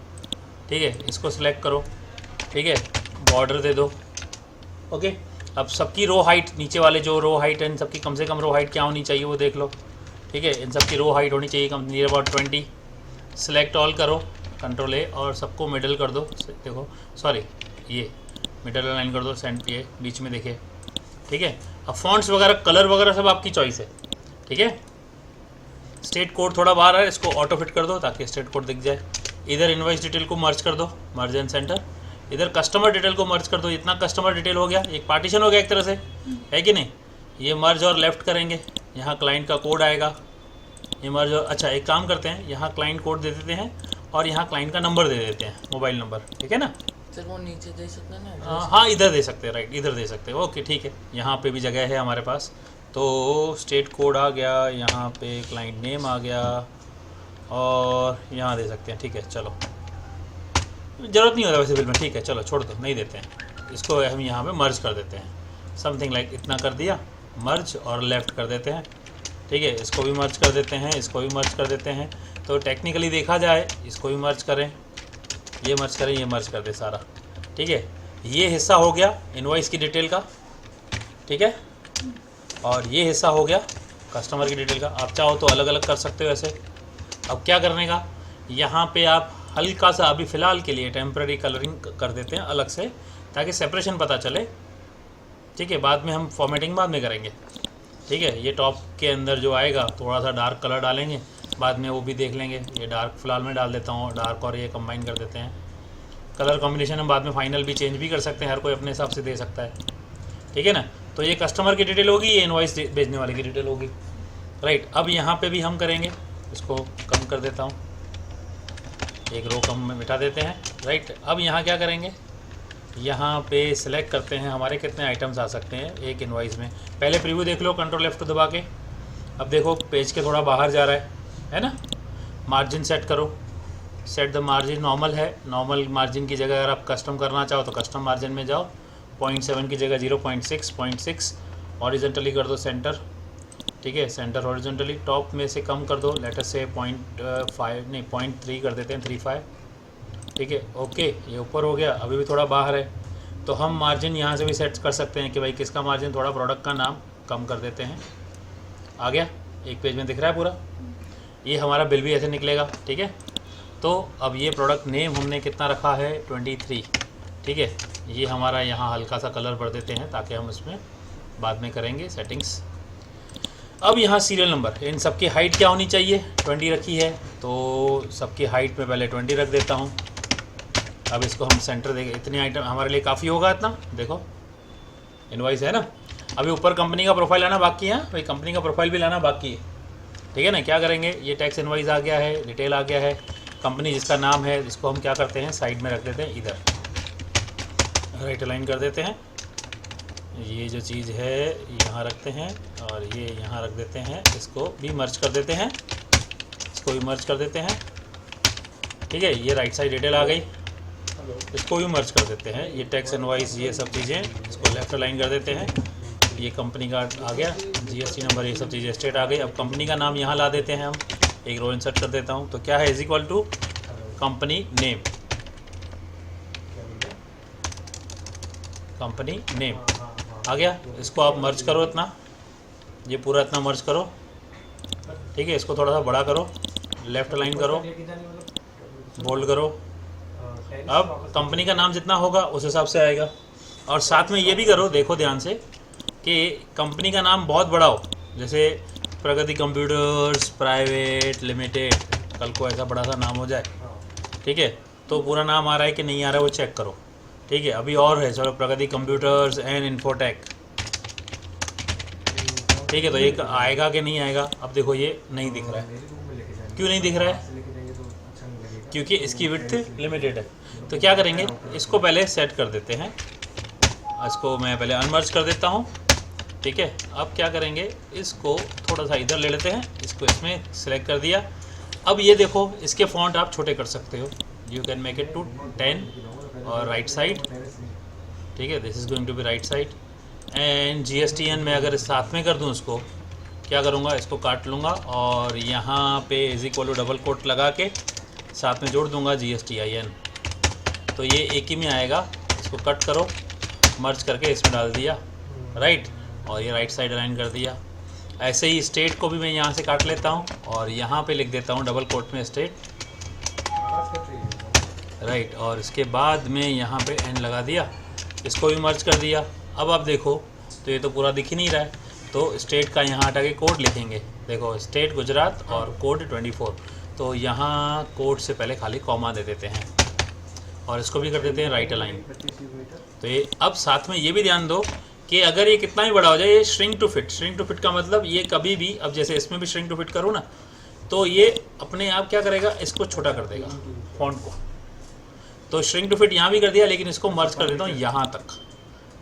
ठीक है, इसको सिलेक्ट करो। ठीक है, बॉर्डर दे दो। ओके, अब सबकी रो हाइट, नीचे वाले जो रो हाइट है, इन सबकी कम से कम रो हाइट क्या होनी चाहिए वो देख लो। ठीक है, इन सबकी रो हाइट होनी चाहिए come near about 20। Select all करो, कंट्रोल ए, और सबको मिडल कर दो। देखो सॉरी, ये मिडल अलाइन कर दो, सेंट पे बीच में देखे। ठीक है, अब फॉन्ट्स वगैरह, कलर वगैरह सब आपकी चॉइस है। ठीक है, स्टेट कोड थोड़ा बाहर है, इसको ऑटो फिट कर दो ताकि स्टेट कोड दिख जाए। इधर इनवॉइस डिटेल को मर्ज कर दो, मर्ज एंड सेंटर। इधर कस्टमर डिटेल को मर्ज कर दो। इतना कस्टमर डिटेल हो गया, एक पार्टीशन हो गया एक तरह से, है कि नहीं। ये मर्ज और लेफ्ट करेंगे, यहाँ क्लाइंट का कोड आएगा, ये मर्ज और, अच्छा एक काम करते हैं, यहाँ क्लाइंट कोड दे देते हैं और यहाँ क्लाइंट का नंबर दे देते हैं, मोबाइल नंबर। ठीक है ना, सिर्फ वो नीचे दे सकते हैं ना? हाँ इधर दे सकते हैं, राइट, इधर दे सकते हैं। ओके ठीक है, यहाँ पे भी जगह है हमारे पास। तो स्टेट कोड आ गया, यहाँ पे क्लाइंट नेम आ गया और यहाँ दे सकते हैं। ठीक है चलो, ज़रूरत नहीं होता वैसे बिल में। ठीक है चलो छोड़ दो, नहीं देते हैं इसको। हम यहाँ पे मर्ज कर देते हैं, समथिंग लाइक इतना कर दिया मर्ज, और लेफ़्ट कर देते हैं। ठीक है, इसको भी मर्ज कर देते हैं, इसको भी मर्ज कर देते हैं। तो टेक्निकली देखा जाए इसको भी मर्ज करें, ये मर्ज करें, ये मर्ज कर दे सारा। ठीक है, ये हिस्सा हो गया इनवॉइस की डिटेल का। ठीक है, और ये हिस्सा हो गया कस्टमर की डिटेल का। आप चाहो तो अलग अलग कर सकते हो ऐसे। अब क्या करने का, यहाँ पे आप हल्का सा अभी फ़िलहाल के लिए टेम्प्रेरी कलरिंग कर देते हैं अलग से, ताकि सेपरेशन पता चले। ठीक है, बाद में हम फॉर्मेटिंग बाद में करेंगे। ठीक है, ये टॉप के अंदर जो आएगा थोड़ा सा डार्क कलर डालेंगे, बाद में वो भी देख लेंगे। ये डार्क फिलहाल में डाल देता हूँ, डार्क और ये कंबाइन कर देते हैं। कलर कॉम्बिनेशन हम बाद में फाइनल भी चेंज भी कर सकते हैं, हर कोई अपने हिसाब से दे सकता है। ठीक है ना, तो ये कस्टमर की डिटेल होगी, ये इनवॉइस भेजने वाले की डिटेल होगी। राइट, अब यहाँ पे भी हम करेंगे, इसको कम कर देता हूँ, एक रो कम में मिटा देते हैं। राइट, अब यहाँ क्या करेंगे, यहाँ पे सिलेक्ट करते हैं हमारे कितने आइटम्स आ सकते हैं एक इनवॉइस में। पहले प्रीव्यू देख लो कंट्रोल F2 दबा के। अब देखो पेज के थोड़ा बाहर जा रहा है ना। मार्जिन सेट करो, सेट द मार्जिन नॉर्मल है। नॉर्मल मार्जिन की जगह अगर आप कस्टम करना चाहो तो कस्टम मार्जिन में जाओ, 0.7 की जगह 0.6 हॉरिजॉन्टली कर दो सेंटर। ठीक है, सेंटर हॉरिजॉन्टली। टॉप में से कम कर दो, लेट अस से 0.5 नहीं 0.3 कर देते हैं, 3.5। ठीक है, ओके, ये ऊपर हो गया, अभी भी थोड़ा बाहर है। तो हम मार्जिन यहाँ से भी सेट कर सकते हैं कि भाई किसका मार्जिन, थोड़ा प्रोडक्ट का नाम कम कर देते हैं। आ गया, एक पेज में दिख रहा है पूरा। ये हमारा बिल भी ऐसे निकलेगा। ठीक है, तो अब ये प्रोडक्ट नेम हमने कितना रखा है, 23। ठीक है, ये हमारा यहाँ हल्का सा कलर भर देते हैं ताकि हम इसमें बाद में करेंगे सेटिंग्स। अब यहाँ सीरियल नंबर, इन सबकी हाइट क्या होनी चाहिए, 20 रखी है, तो सबकी हाइट में पहले 20 रख देता हूँ। अब इसको हम सेंटर देंगे, इतने आइटम हमारे लिए काफ़ी होगा इतना। देखो इनवॉइस है ना। अभी ऊपर कंपनी का प्रोफाइल लाना बाकी है, भाई कंपनी का प्रोफाइल भी लाना बाकी है। ठीक है ना, क्या करेंगे, ये टैक्स इनवॉइस आ गया है, डिटेल आ गया है, कंपनी जिसका नाम है जिसको हम क्या करते हैं साइड में रख देते हैं, इधर राइट अलाइन कर देते हैं। ये जो चीज़ है यहाँ रखते हैं और ये यहाँ रख देते हैं, इसको भी मर्ज कर देते हैं, इसको भी मर्ज कर देते हैं। ठीक है, ये राइट साइड डिटेल आ गई, इसको भी मर्ज कर देते हैं। ये टैक्स इनवॉइस, ये सब चीज़ें इसको लेफ्ट अलाइन कर देते हैं। ये कंपनी का आ गया, GST नंबर, ये सब चीज़ें स्टेट आ गई। अब कंपनी का नाम यहाँ ला देते हैं हम, एक रो इंसर्ट कर देता हूँ। तो क्या है, is equal to company name, company name आ गया। इसको आप मर्ज करो इतना, ये पूरा इतना मर्ज करो। ठीक है, इसको थोड़ा सा बड़ा करो, लेफ़्ट अलाइन करो, बोल्ड करो। अब कंपनी का नाम जितना होगा उस हिसाब से आएगा। और साथ में ये भी करो, देखो ध्यान से, कि कंपनी का नाम बहुत बड़ा हो, जैसे प्रगति कंप्यूटर्स प्राइवेट लिमिटेड, कल को ऐसा बड़ा सा नाम हो जाए। ठीक है, तो पूरा नाम आ रहा है कि नहीं आ रहा है वो चेक करो। ठीक है, अभी और है, चलो प्रगति कंप्यूटर्स एंड इन्फोटेक। ठीक है, तो ये आएगा कि नहीं आएगा। अब देखो ये नहीं दिख रहा है, क्यों नहीं दिख रहा है, क्योंकि इसकी विड्थ लिमिटेड है। तो क्या करेंगे, इसको पहले सेट कर देते हैं, इसको मैं पहले अनमर्ज कर देता हूँ। ठीक है, अब क्या करेंगे, इसको थोड़ा सा इधर ले लेते हैं, इसको इसमें सेलेक्ट कर दिया। अब ये देखो, इसके फॉन्ट आप छोटे कर सकते हो, you can make it to 10 और राइट साइड। ठीक है, this is going to be right side. And GSTN में अगर साथ में कर दूँ, इसको क्या करूँगा, इसको काट लूँगा और यहाँ पे is equal to double quote लगा के साथ में जोड़ दूँगा GSTIN, तो ये एक ही में आएगा। इसको कट करो, मर्ज करके इसमें डाल दिया, राइट, और ये राइट साइड अलाइन कर दिया। ऐसे ही स्टेट को भी मैं यहाँ से काट लेता हूँ और यहाँ पे लिख देता हूँ डबल कोट में स्टेट, राइट, और इसके बाद में यहाँ पे एंड लगा दिया, इसको भी मर्ज कर दिया। अब आप देखो तो ये तो पूरा दिख ही नहीं रहा है, तो स्टेट का यहाँ हटा के कोड लिखेंगे। देखो स्टेट गुजरात और कोड 24, तो यहाँ कोड से पहले खाली कॉमा दे देते हैं और इसको भी कर देते हैं राइट अलाइन। तो ये अब साथ में ये भी ध्यान दो कि अगर ये कितना भी बड़ा हो जाए, ये shrink to fit, shrink to fit का मतलब ये कभी भी, अब जैसे इसमें भी श्रिंक टू फिट करो ना, तो ये अपने आप क्या करेगा, इसको छोटा कर देगा फॉन्ट को। तो श्रिंक टू फिट यहाँ भी कर दिया, लेकिन इसको मर्ज कर देता हूँ यहाँ तक,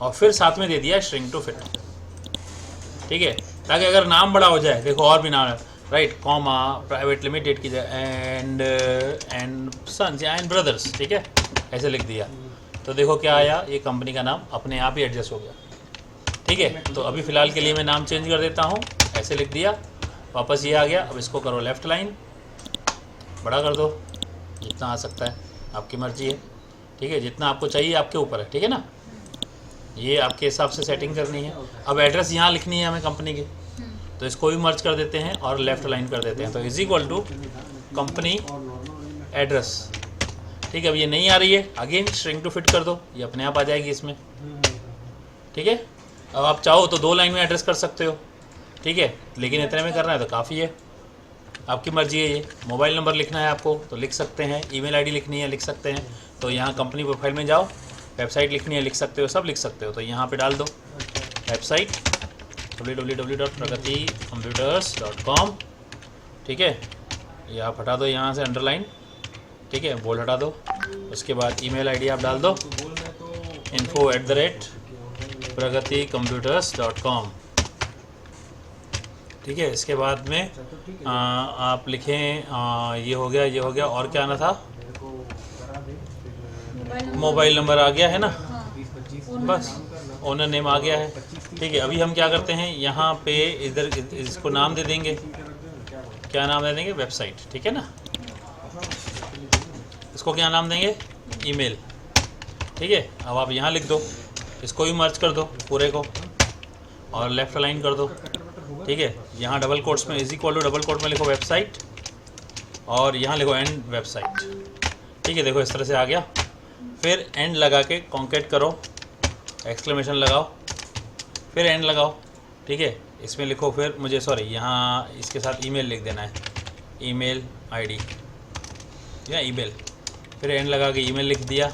और फिर साथ में दे दिया श्रिंक टू फिट, ठीक है, ताकि अगर नाम बड़ा हो जाए, देखो और भी नाम है, राइट, कॉमा प्राइवेट लिमिटेड की एंड सन्स एंड ब्रदर्स, ठीक है, ऐसे लिख दिया, तो देखो क्या आया, ये कंपनी का नाम अपने आप ही एडजस्ट हो गया, ठीक है। तो अभी फ़िलहाल के लिए मैं नाम चेंज कर देता हूँ, ऐसे लिख दिया, वापस ये आ गया। अब इसको करो लेफ़्ट लाइन, बड़ा कर दो जितना आ सकता है, आपकी मर्ज़ी है, ठीक है, जितना आपको चाहिए आपके ऊपर है, ठीक है ना, ये आपके हिसाब से सेटिंग करनी है। अब एड्रेस यहाँ लिखनी है हमें कंपनी की, तो इसको भी मर्ज कर देते हैं और लेफ़्ट लाइन कर देते हैं, तो is equal to company address, ठीक है। अब ये नहीं आ रही है, अगेन श्रिंक टू फिट कर दो, ये अपने आप आ जाएगी इसमें, ठीक है। अब आप चाहो तो 2 लाइन में एड्रेस कर सकते हो, ठीक है, लेकिन इतने में करना है तो काफ़ी है, आपकी मर्जी है। ये मोबाइल नंबर लिखना है आपको तो लिख सकते हैं, ईमेल आईडी लिखनी है लिख सकते हैं, तो यहाँ कंपनी प्रोफाइल में जाओ, वेबसाइट लिखनी है लिख सकते हो, सब लिख सकते हो, तो यहाँ पे डाल दो वेबसाइट www.pragaticomputers.com, ठीक है, ये आप हटा दो यहाँ से अंडरलाइन, ठीक है, बोल्ड हटा दो। उसके बाद ईमेल आईडी आप डाल दो info@pragaticomputers.com, ठीक है। इसके बाद में आप लिखें ये हो गया और क्या आना था, मोबाइल नंबर आ गया है ना, बस ओनर नेम आ गया है, ठीक है। अभी हम क्या करते हैं, यहाँ पे इधर इसको नाम दे देंगे, क्या नाम दे देंगे, वेबसाइट, ठीक है ना, इसको क्या नाम देंगे, ईमेल, ठीक है। अब आप यहाँ लिख दो, इसको भी मर्ज कर दो पूरे को और लेफ़्ट लाइन कर दो, ठीक है। यहाँ डबल कोट्स में is equal to double quote में लिखो वेबसाइट और यहाँ लिखो एंड वेबसाइट, ठीक है, देखो इस तरह से आ गया। फिर एंड लगा के कॉन्केट करो, एक्सक्लेमेशन लगाओ, फिर एंड लगाओ, ठीक है। इसमें लिखो फिर मुझे यहाँ इसके साथ ईमेल लिख देना है, ईमेल आईडी या ईमेल, फिर एंड लगा के ईमेल लिख दिया,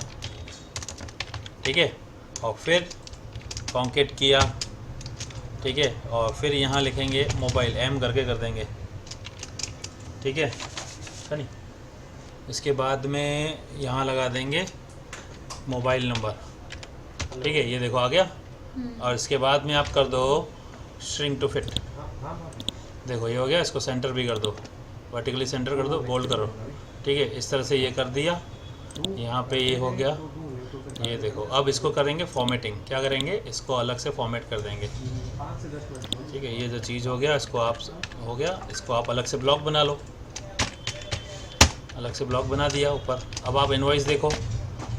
ठीक है, और फिर कॉन्केट किया, ठीक है, और फिर यहाँ लिखेंगे मोबाइल, एम करके कर देंगे, ठीक है, नहीं, इसके बाद में यहाँ लगा देंगे मोबाइल नंबर, ठीक है, ये देखो आ गया। और इसके बाद में आप कर दो श्रिंक टू फिट, देखो ये हो गया, इसको सेंटर भी कर दो, वर्टिकली सेंटर कर दो, बोल्ड करो, ठीक है, इस तरह से ये कर दिया, यहाँ पे ये हो गया, ये देखो। अब इसको करेंगे फॉर्मेटिंग, क्या करेंगे, इसको अलग से फॉर्मेट कर देंगे, ठीक है, ये जो चीज़ हो गया इसको आप इसको आप अलग से ब्लॉक बना लो, अलग से ब्लॉक बना दिया ऊपर। अब आप इनवॉइस देखो,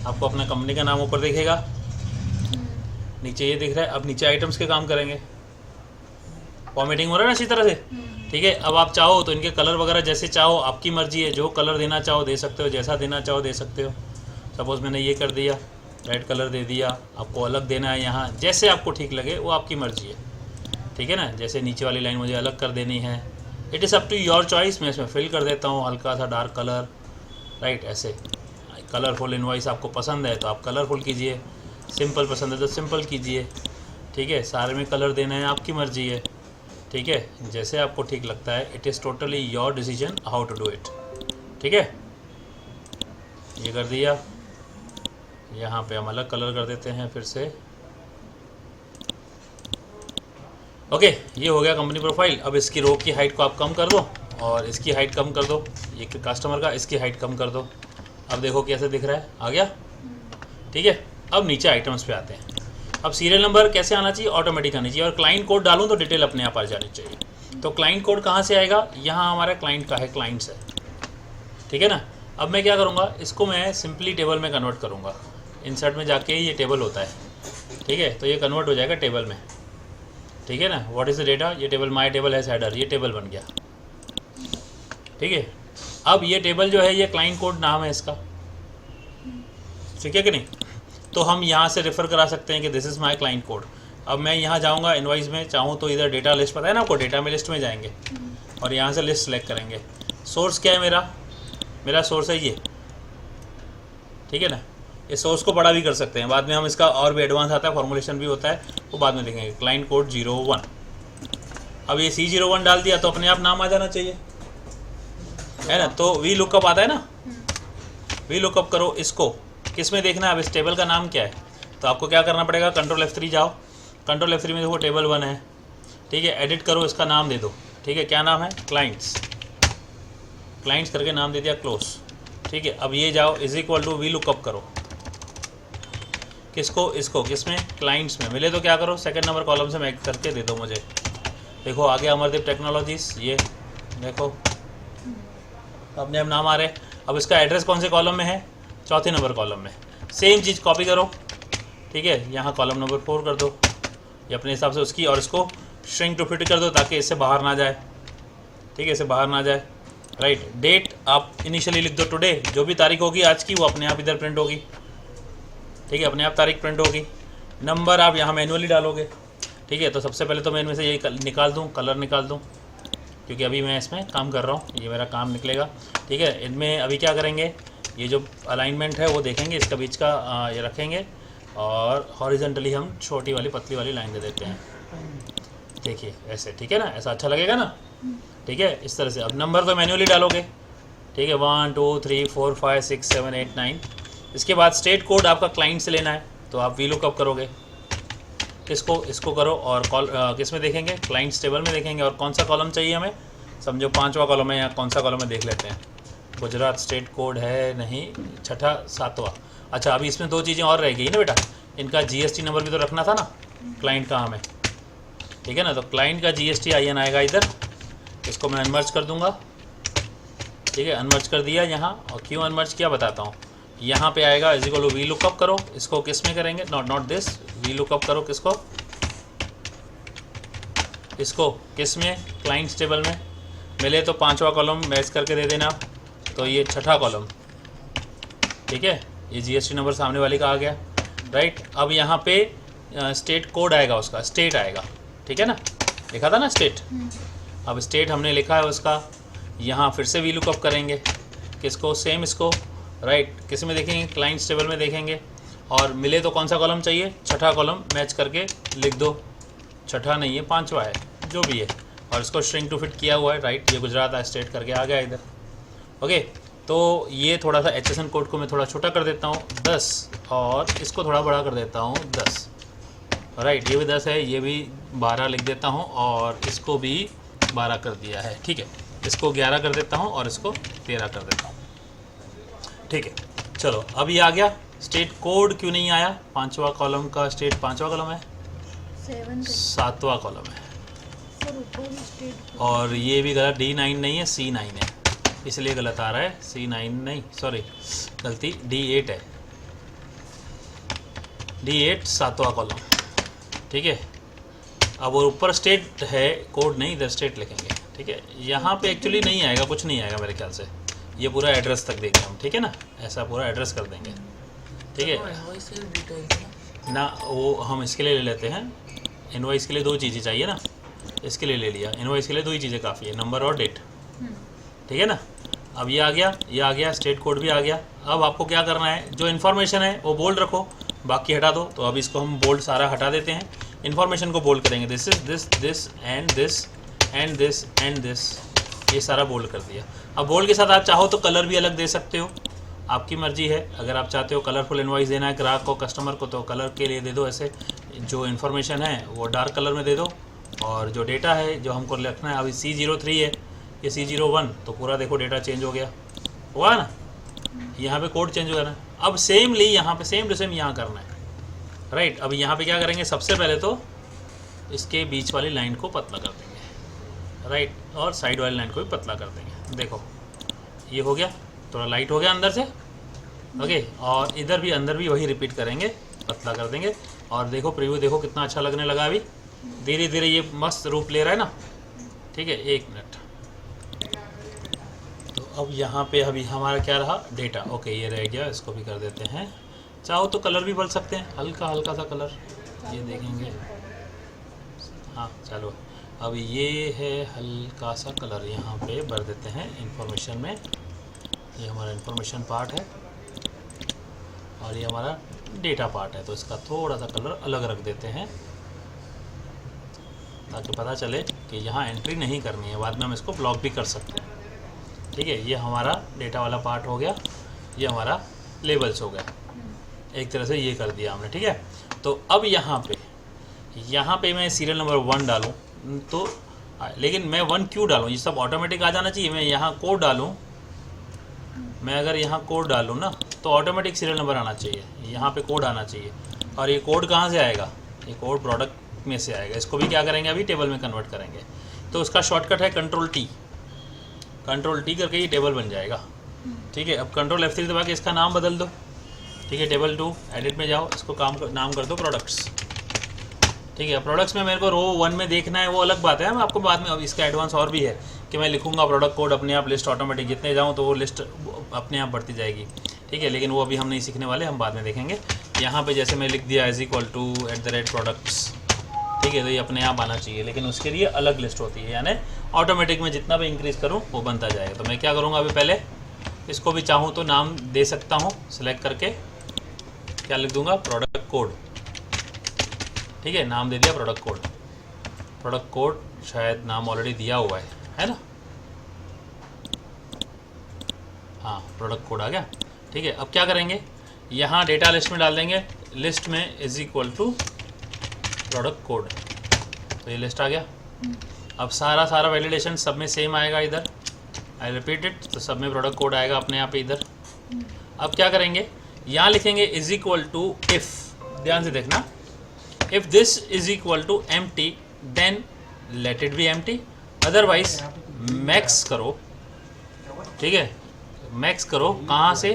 आपको अपना कंपनी का नाम ऊपर दिखेगा, नीचे ये दिख रहा है। अब नीचे आइटम्स के काम करेंगे, फॉर्मेटिंग हो रहा है ना इसी तरह से, ठीक है। अब आप चाहो तो इनके कलर वगैरह जैसे चाहो, आपकी मर्जी है, जो कलर देना चाहो दे सकते हो, जैसा देना चाहो दे सकते हो। सपोज़ मैंने ये कर दिया, रेड कलर दे दिया, आपको अलग देना है यहाँ, जैसे आपको ठीक लगे वो आपकी मर्जी है, ठीक है ना। जैसे नीचे वाली लाइन मुझे अलग कर देनी है, it is up to your choice, मैं इसमें फिल कर देता हूँ हल्का सा डार्क कलर, राइट, ऐसे। कलरफुल इनवॉइस आपको पसंद है तो आप कलरफुल कीजिए, सिंपल पसंद है तो सिंपल कीजिए, ठीक है। सारे में कलर देना है आपकी मर्जी है, ठीक है, जैसे आपको ठीक लगता है, it is totally your decision how to do it, ठीक है। ये कर दिया, यहाँ पे हम अलग कलर कर देते हैं फिर से, ओके, ये हो गया कंपनी प्रोफाइल। अब इसकी रो की हाइट को आप कम कर दो और इसकी हाइट कम कर दो, ये कस्टमर का, इसकी हाइट कम कर दो। अब देखो कैसे दिख रहा है, आ गया, ठीक है। अब नीचे आइटम्स पे आते हैं। अब सीरियल नंबर कैसे आना चाहिए, ऑटोमेटिक आनी चाहिए, और क्लाइंट कोड डालूँ तो डिटेल अपने आप आ जानी चाहिए। तो क्लाइंट कोड कहाँ से आएगा, यहाँ हमारा क्लाइंट का है, क्लाइंट्स है, ठीक है ना। अब मैं क्या करूँगा, इसको मैं सिंपली टेबल में कन्वर्ट करूँगा, इंसर्ट में जाके ये टेबल होता है, ठीक है, तो ये कन्वर्ट हो जाएगा टेबल में, ठीक है ना। व्हाट इज़ द डेटा, ये टेबल माई टेबल है हेडर, ये टेबल बन गया, ठीक है। अब ये टेबल जो है ये क्लाइंट कोड नाम है इसका, ठीक है कि नहीं। तो हम यहाँ से रेफ़र करा सकते हैं कि this is my client code. अब मैं यहाँ जाऊँगा इनवॉइस में, चाहूँ तो इधर डेटा लिस्ट, पता है ना आपको, डेटा में लिस्ट में जाएंगे और यहाँ से लिस्ट सेलेक्ट करेंगे। सोर्स क्या है मेरा सोर्स है ये, ठीक है ना। इस सोर्स को बड़ा भी कर सकते हैं, बाद में हम इसका और भी एडवांस आता है, फॉर्मुलेशन भी होता है, वो बाद में देखेंगे। क्लाइंट कोड 01, अब ये C01 डाल दिया तो अपने आप नाम आ जाना चाहिए, है ना। तो वी लुकअप आता है ना, वी लुकअप करो इसको, किस में देखना है? अब इस टेबल का नाम क्या है? तो आपको क्या करना पड़ेगा, कंट्रोल F3 जाओ, कंट्रोल F3 में देखो टेबल 1 है, ठीक है, एडिट करो, इसका नाम दे दो, ठीक है, क्या नाम है? क्लाइंट्स, क्लाइंट्स करके नाम दे दिया, क्लोज, ठीक है। अब ये जाओ is equal to V lookup करो, किसको? इसको, किस में? क्लाइंट्स में। मिले तो क्या करो, सेकंड नंबर कॉलम से मैच करके दे दो मुझे। देखो आ गया अमरदीप टेक्नोलॉजीज, ये देखो अपने आप नाम आ रहे। अब इसका एड्रेस कौन से कॉलम में है? चौथे नंबर कॉलम में। सेम चीज़ कॉपी करो, ठीक है, यहाँ कॉलम नंबर 4 कर दो, ये अपने हिसाब से उसकी, और इसको श्रिंक टू फिट कर दो ताकि इससे बाहर ना जाए, ठीक है, इससे बाहर ना जाए, राइट। डेट आप इनिशियली लिख दो, टुडे, जो भी तारीख होगी आज की वो अपने आप इधर प्रिंट होगी, ठीक है, अपने आप तारीख प्रिंट होगी। नंबर आप यहाँ मैनुअली डालोगे, ठीक है। तो सबसे पहले तो मैं इनमें से यही निकाल दूँ, कलर निकाल दूँ, क्योंकि अभी मैं इसमें काम कर रहा हूँ, ये मेरा काम निकलेगा, ठीक है। इनमें अभी क्या करेंगे, ये जो अलाइनमेंट है वो देखेंगे, इसका बीच का ये रखेंगे, और हॉरिजॉन्टली हम छोटी वाली पतली वाली लाइन दे देते हैं, देखिए ऐसे, ठीक है ना, ऐसा अच्छा लगेगा ना, ठीक है, इस तरह से। अब नंबर तो मैन्युअली डालोगे, ठीक है, 1 2 3 4 5 6 7 8 9। इसके बाद स्टेट कोड आपका क्लाइंट से लेना है, तो आप वी लुकअप करोगे, किसको? इसको करो, और किस में देखेंगे? क्लाइंट्स टेबल में देखेंगे, और कौन सा कॉलम चाहिए हमें? समझो 5वां कॉलम है, या कौन सा कॉलम है देख लेते हैं। गुजरात स्टेट कोड है नहीं, छठा 7वां। अच्छा, अभी इसमें 2 चीज़ें और रह गई ना बेटा, इनका GST नंबर भी तो रखना था ना, क्लाइंट का हमें, ठीक है ना। तो क्लाइंट का GST IN आएगा इधर, इसको मैं अनमर्ज कर दूंगा, ठीक है, अनमर्ज कर दिया यहाँ। और क्यों अनमर्ज किया बताता हूँ, यहाँ पे आएगा is equal to V lookup करो, इसको किस में करेंगे? नॉट दिस, वी लुकअप करो किसको? इसको किस में? क्लाइंट्स टेबल में। मिले तो 5वां कॉलम मैच करके दे देना, तो ये छठा कॉलम, ठीक है, ये GST नंबर सामने वाले का आ गया, राइट। अब यहाँ पे स्टेट कोड आएगा, उसका स्टेट आएगा, ठीक है ना, लिखा था ना स्टेट। अब स्टेट हमने लिखा है उसका, यहाँ फिर से वी लुकअप करेंगे, किसको? सेम इसको, राइट। किस में देखेंगे? क्लाइंट्स टेबल में देखेंगे, और मिले तो कौन सा कॉलम चाहिए? छठा कॉलम मैच करके लिख दो, छठा नहीं है 5वां है, जो भी है, और इसको श्रिंक टू फिट किया हुआ है, राइट। ये गुजरात स्टेट करके आ गया इधर, ओके। तो ये थोड़ा सा HSN कोड को मैं थोड़ा छोटा कर देता हूँ 10, और इसको थोड़ा बड़ा कर देता हूँ 10, राइट। ये भी 10 है, ये भी 12 लिख देता हूँ, और इसको भी 12 कर दिया है, ठीक है। इसको 11 कर देता हूँ, और इसको 13 कर देता हूँ, ठीक है। चलो अब ये आ गया। स्टेट कोड क्यों नहीं आया? 5वां कॉलम का स्टेट 5वां कॉलम है, 7वां कॉलम है, और ये भी गलत, D9 नहीं है, C9 है, इसलिए गलत आ रहा है। C9 नहीं, सॉरी गलती, D8 है, D8 7वां कॉलम, ठीक है। अब वो ऊपर स्टेट है, कोड नहीं, इधर स्टेट लिखेंगे, ठीक है। यहाँ पे एक्चुअली नहीं आएगा, कुछ नहीं आएगा मेरे ख्याल से, ये पूरा एड्रेस तक देंगे हम, ठीक है ना, ऐसा पूरा एड्रेस कर देंगे, ठीक है ना। वो हम इसके लिए ले लेते हैं, इनवॉइस के लिए 2 चीज़ें चाहिए ना, इसके लिए ले लिया, इनवॉइस के लिए 2 ही चीज़ें काफ़ी है, नंबर और डेट, ठीक है ना। अब ये आ गया, स्टेट कोड भी आ गया। अब आपको क्या करना है, जो इन्फॉर्मेशन है वो बोल्ड रखो, बाकी हटा दो। तो अब इसको हम बोल्ड सारा हटा देते हैं, इन्फॉर्मेशन को बोल्ड करेंगे, this is this and this and this and this, ये सारा बोल्ड कर दिया। अब बोल्ड के साथ आप चाहो तो कलर भी अलग दे सकते हो, आपकी मर्जी है। अगर आप चाहते हो कलरफुल इनवॉइस देना है ग्राहक को, कस्टमर को, तो कलर के लिए दे दो ऐसे, जो इन्फॉर्मेशन है वो डार्क कलर में दे दो, और जो डेटा है जो हमको रखना है, अभी C03 है, ये C01, तो पूरा देखो डेटा चेंज हो गया, हुआ ना, यहाँ पे कोड चेंज हो गया ना। अब सेमली यहाँ पे सेम टू सेम यहाँ करना है, राइट। अब यहाँ पे क्या करेंगे, सबसे पहले तो इसके बीच वाली लाइन को पतला कर देंगे, राइट, और साइड वाली लाइन को भी पतला कर देंगे। देखो ये हो गया, थोड़ा लाइट हो गया अंदर से, ओके। और इधर भी अंदर भी वही रिपीट करेंगे, पतला कर देंगे। और देखो प्रीव्यू देखो कितना अच्छा लगने लगा, अभी धीरे धीरे ये मस्त रूप ले रहा है ना, ठीक है। 1 मिनट, तो अब यहाँ पे अभी हमारा क्या रहा, डेटा, ओके, ये रह गया, इसको भी कर देते हैं। चाहो तो कलर भी भर सकते हैं, हल्का हल्का सा कलर, ये देखेंगे, हाँ चलो। अब ये है हल्का सा कलर, यहाँ पे भर देते हैं इंफॉर्मेशन में, ये हमारा इंफॉर्मेशन पार्ट है, और ये हमारा डेटा पार्ट है, तो इसका थोड़ा सा कलर अलग रख देते हैं, ताकि पता चले कि यहाँ एंट्री नहीं करनी है, बाद में हम इसको ब्लॉक भी कर सकते हैं, ठीक है। ये हमारा डेटा वाला पार्ट हो गया, ये हमारा लेबल्स हो गया, एक तरह से ये कर दिया हमने, ठीक है। तो अब यहाँ पे मैं सीरियल नंबर 1 डालूँ तो, लेकिन मैं 1 क्यों डालूँ, ये सब ऑटोमेटिक आ जाना चाहिए। मैं यहाँ कोड डालूँ, मैं अगर यहाँ कोड डालूँ ना तो ऑटोमेटिक सीरियल नंबर आना चाहिए, यहाँ पे कोड आना चाहिए। और ये कोड कहाँ से आएगा, ये कोड प्रोडक्ट में से आएगा। इसको भी क्या करेंगे, अभी टेबल में कन्वर्ट करेंगे। तो उसका शॉर्टकट है कंट्रोल टी करके ये टेबल बन जाएगा, ठीक है। अब कंट्रोल F3 दबा के इसका नाम बदल दो, ठीक है। टेबल 2 एडिट में जाओ, इसको नाम कर दो प्रोडक्ट्स, ठीक है। प्रोडक्ट्स में मेरे को रो 1 में देखना है, वो अलग बात है, मैं आपको बाद में, अब इसका एडवांस और भी है कि मैं लिखूंगा प्रोडक्ट कोड अपने आप लिस्ट ऑटोमेटिक, जितने जाऊँ तो वो लिस्ट अपने आप बढ़ती जाएगी, ठीक है। लेकिन वो अभी हम नहीं सीखने वाले, हम बाद में देखेंगे। यहाँ पे जैसे मैं लिख दिया =@ प्रोडक्ट्स, ठीक है, तो ये अपने आप आना चाहिए, लेकिन उसके लिए अलग लिस्ट होती है, यानी ऑटोमेटिक में जितना भी इंक्रीज़ करूँ वो बनता जाएगा। तो मैं क्या करूँगा, अभी पहले इसको भी चाहूँ तो नाम दे सकता हूँ, सिलेक्ट करके क्या लिख दूँगा, प्रोडक्ट कोड, ठीक है। नाम दे दिया प्रोडक्ट कोड, शायद नाम ऑलरेडी दिया हुआ है ना, हाँ प्रोडक्ट कोड आ गया, ठीक है। अब क्या करेंगे, यहाँ डेटा लिस्ट में डाल देंगे, लिस्ट में = प्रोडक्ट कोड, तो ये लिस्ट आ गया। अब सारा वैलिडेशन सब में सेम आएगा इधर, आई रिपीट इट, तो सब में प्रोडक्ट कोड आएगा अपने आप इधर। अब क्या करेंगे, यहाँ लिखेंगे =if, ध्यान से देखना, if this =empty then let it be empty, otherwise max करो, ठीक है। मैक्स करो कहाँ से,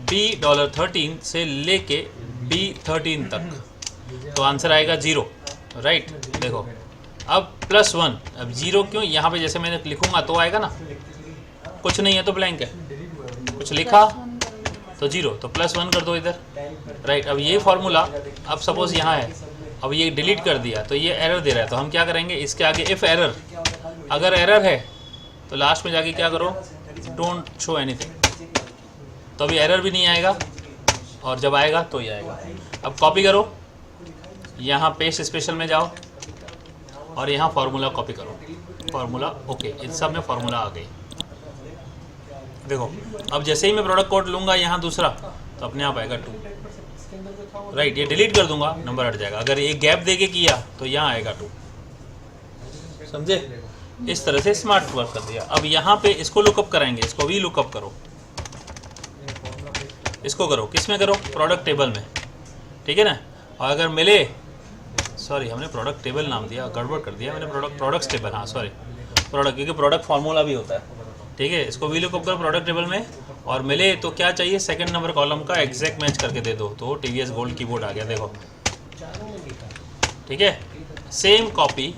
$13 से लेके B13 तक, तो आंसर आएगा 0, राइट। देखो अब +1, अब 0 क्यों, यहाँ पे जैसे मैंने लिखूंगा तो आएगा ना, कुछ नहीं है तो ब्लैंक है, कुछ लिखा तो 0, तो +1 कर दो इधर, राइट। अब ये फार्मूला, अब सपोज यहाँ है, अब ये डिलीट कर दिया तो ये एरर दे रहा है, तो हम क्या करेंगे, इसके आगे इफ़ एरर, अगर एरर है तो लास्ट में जाके क्या करो, डोंट शो एनीथिंग, तो अभी एरर भी नहीं आएगा, और जब आएगा तो ही आएगा। अब कॉपी करो, यहाँ पेस्ट स्पेशल में जाओ और यहाँ फार्मूला कॉपी करो, फार्मूला ओके, इन सब में फार्मूला आ गई। देखो अब जैसे ही मैं प्रोडक्ट कोड लूँगा यहाँ दूसरा, तो अपने आप आएगा 2, राइट। ये डिलीट कर दूंगा, नंबर हट जाएगा। अगर एक गैप दे के किया तो यहाँ आएगा 2, समझे। इस तरह से स्मार्ट वर्क कर दिया। अब यहाँ पे इसको लुकअप कराएंगे, इसको भी लुकअप करो, इसको करो, किस में करो, प्रोडक्ट टेबल में, ठीक है ना। और अगर मिले, सॉरी हमने प्रोडक्ट टेबल नाम दिया, गड़बड़ कर दिया मैंने, प्रोडक्ट्स टेबल, हाँ सॉरी प्रोडक्ट, क्योंकि प्रोडक्ट फार्मूला भी होता है, ठीक है। इसको वी लुकअप करो प्रोडक्ट टेबल में, और मिले तो क्या चाहिए, सेकंड नंबर कॉलम का एग्जैक्ट मैच करके दे दो, तो TVS गोल्ड कीबोर्ड आ गया, देखो, ठीक है। सेम कॉपी,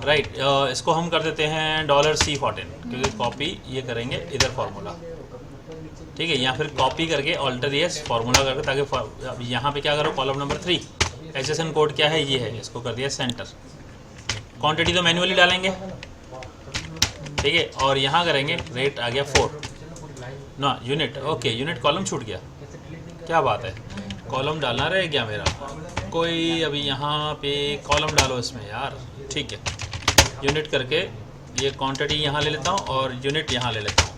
राइट, इसको हम कर देते हैं $C14, क्योंकि कॉपी ये करेंगे इधर फार्मूला, ठीक है, या फिर कॉपी करके ऑल्टर यस फार्मूला करके, ताकि यहाँ पे क्या करो, कॉलम नंबर 3 HSN कोड क्या है, ये है, इसको कर दिया सेंटर। क्वांटिटी तो मैन्युअली डालेंगे, ठीक है, और यहाँ करेंगे रेट आ गया 4 ना, यूनिट, ओके, यूनिट कॉलम छूट गया, क्या बात है, कॉलम डालना रह गया मेरा कोई, अभी यहाँ पे कॉलम डालो इसमें यार, ठीक है। यूनिट करके ये क्वांटिटी यहाँ ले लेता हूँ और यूनिट यहाँ ले लेता हूँ,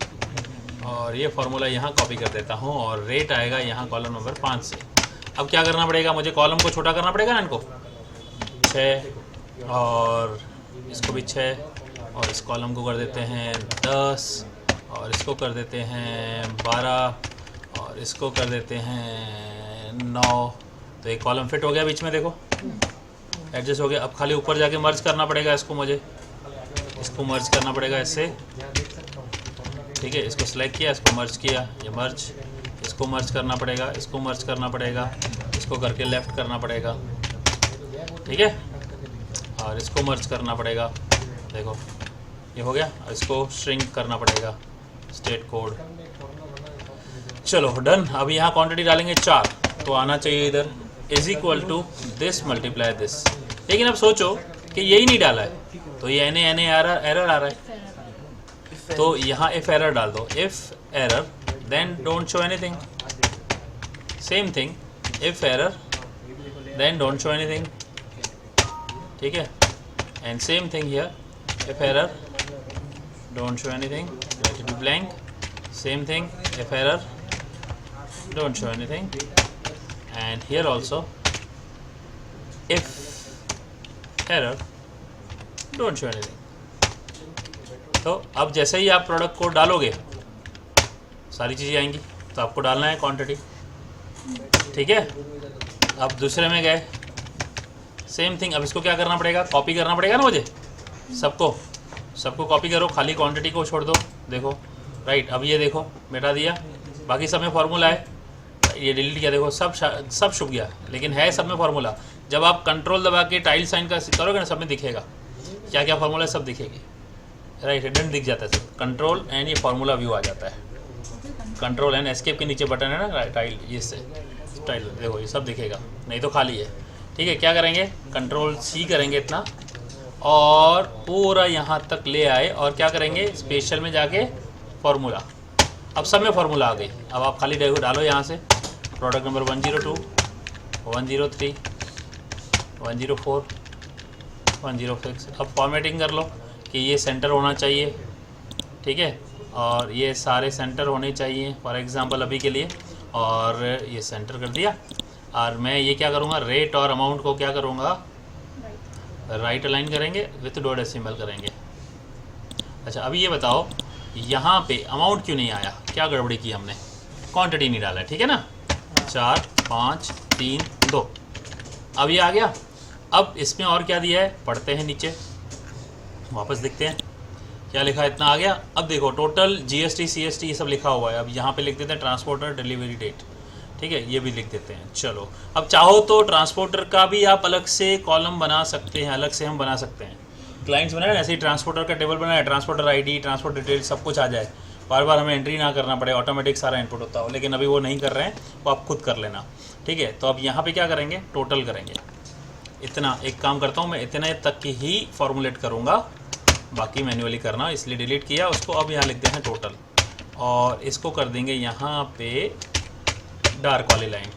और ये फार्मूला यहाँ कॉपी कर देता हूँ, और रेट आएगा यहाँ कॉलम नंबर 5 से। अब क्या करना पड़ेगा, मुझे कॉलम को छोटा करना पड़ेगा ना, इनको 6, और इसको भी 6, और इस कॉलम को कर देते हैं 10, और इसको कर देते हैं 12, और इसको कर देते हैं 9, तो एक कॉलम फिट हो गया बीच में, देखो एडजस्ट हो गया। अब खाली ऊपर जाके मर्ज करना पड़ेगा इसको, मुझे इसको मर्ज करना पड़ेगा इससे, ठीक है। इसको सेलेक्ट किया, इसको मर्ज किया, ये मर्ज, इसको मर्ज करना पड़ेगा, इसको मर्ज करना पड़ेगा, इसको करके लेफ़्ट करना पड़ेगा, ठीक है, और इसको मर्ज करना पड़ेगा, देखो ये हो गया। इसको श्रिंक करना पड़ेगा, स्टेट कोड, चलो डन। अब यहाँ क्वांटिटी डालेंगे 4, तो आना चाहिए इधर = दिस मल्टीप्लाई दिस, लेकिन अब सोचो कि यही नहीं डाला है, तो ये एने एरर आ रहा है, तो यहाँ इफ एरर डाल दो, if error then don't show anything, same thing, if error then don't show anything, ठीक है, and same thing here, if error don't show anything, let it be blank, same thing, if error don't show anything, and here also if error don't show anything. तो अब जैसे ही आप product को डालोगे सारी चीज़ें आएंगी, तो आपको डालना है क्वांटिटी, ठीक है। अब दूसरे में गए, सेम थिंग। अब इसको क्या करना पड़ेगा, कॉपी करना पड़ेगा ना मुझे, सबको कॉपी करो, खाली क्वांटिटी को छोड़ दो। देखो राइट, अब ये देखो मिटा दिया, बाकी सब में फार्मूला है, ये डिलीट किया, देखो सब छुप गया, लेकिन है सब में फार्मूला। जब आप कंट्रोल दबा के टाइल साइन का करोगे ना, सब में दिखेगा क्या क्या फार्मूला है, सब दिखेगी। राइट, हिडन दिख जाता है सब, कंट्रोल एंड ये फार्मूला व्यू आ जाता है। कंट्रोल एंड एस्केप के नीचे बटन है ना टाइल, ये से टाइल देखो ये सब दिखेगा, नहीं तो खाली है, ठीक है। क्या करेंगे, कंट्रोल सी करेंगे इतना, और पूरा यहाँ तक ले आए, और क्या करेंगे, स्पेशल में जाके फार्मूला। अब सब में फार्मूला आ गई। अब आप खाली डालो यहाँ से प्रोडक्ट नंबर 102, 103, 104, 106। अब फॉर्मेटिंग कर लो कि ये सेंटर होना चाहिए, ठीक है, और ये सारे सेंटर होने चाहिए फॉर एग्जांपल अभी के लिए, और ये सेंटर कर दिया। और मैं ये क्या करूँगा, रेट और अमाउंट को क्या करूँगा, राइट अलाइन करेंगे, विथ डॉट डेसिमल करेंगे। अच्छा, अभी ये बताओ यहाँ पे अमाउंट क्यों नहीं आया, क्या गड़बड़ी की हमने, क्वांटिटी नहीं डाला, ठीक है ना। 4, 5, 3, 2, अब ये आ गया। अब इसमें और क्या दिया है, पढ़ते हैं नीचे, वापस देखते हैं क्या लिखा है, इतना आ गया। अब देखो टोटल GST CST ये सब लिखा हुआ है। अब यहाँ पे लिख देते हैं ट्रांसपोर्टर डिलीवरी डेट, ठीक है, ये भी लिख देते हैं। चलो, अब चाहो तो ट्रांसपोर्टर का भी आप अलग से कॉलम बना सकते हैं, अलग से हम बना सकते हैं। क्लाइंट्स बनाए ऐसे ही ट्रांसपोर्टर का टेबल बनाए, ट्रांसपोर्टर ID, ट्रांसपोर्ट डिटेल सब कुछ आ जाए, बार बार हमें एंट्री ना करना पड़े, ऑटोमेटिक सारा इनपुट होता हो। लेकिन अभी वो नहीं कर रहे हैं, वो आप खुद कर लेना, ठीक है। तो अब यहाँ पे क्या करेंगे, टोटल करेंगे। इतना एक काम करता हूँ मैं, इतने तक की ही फॉर्मुलेट करूँगा, बाकी मैन्युअली करना, इसलिए डिलीट किया उसको। अब यहाँ लिखते हैं टोटल, और इसको कर देंगे यहाँ पे डार्क वाली लाइन,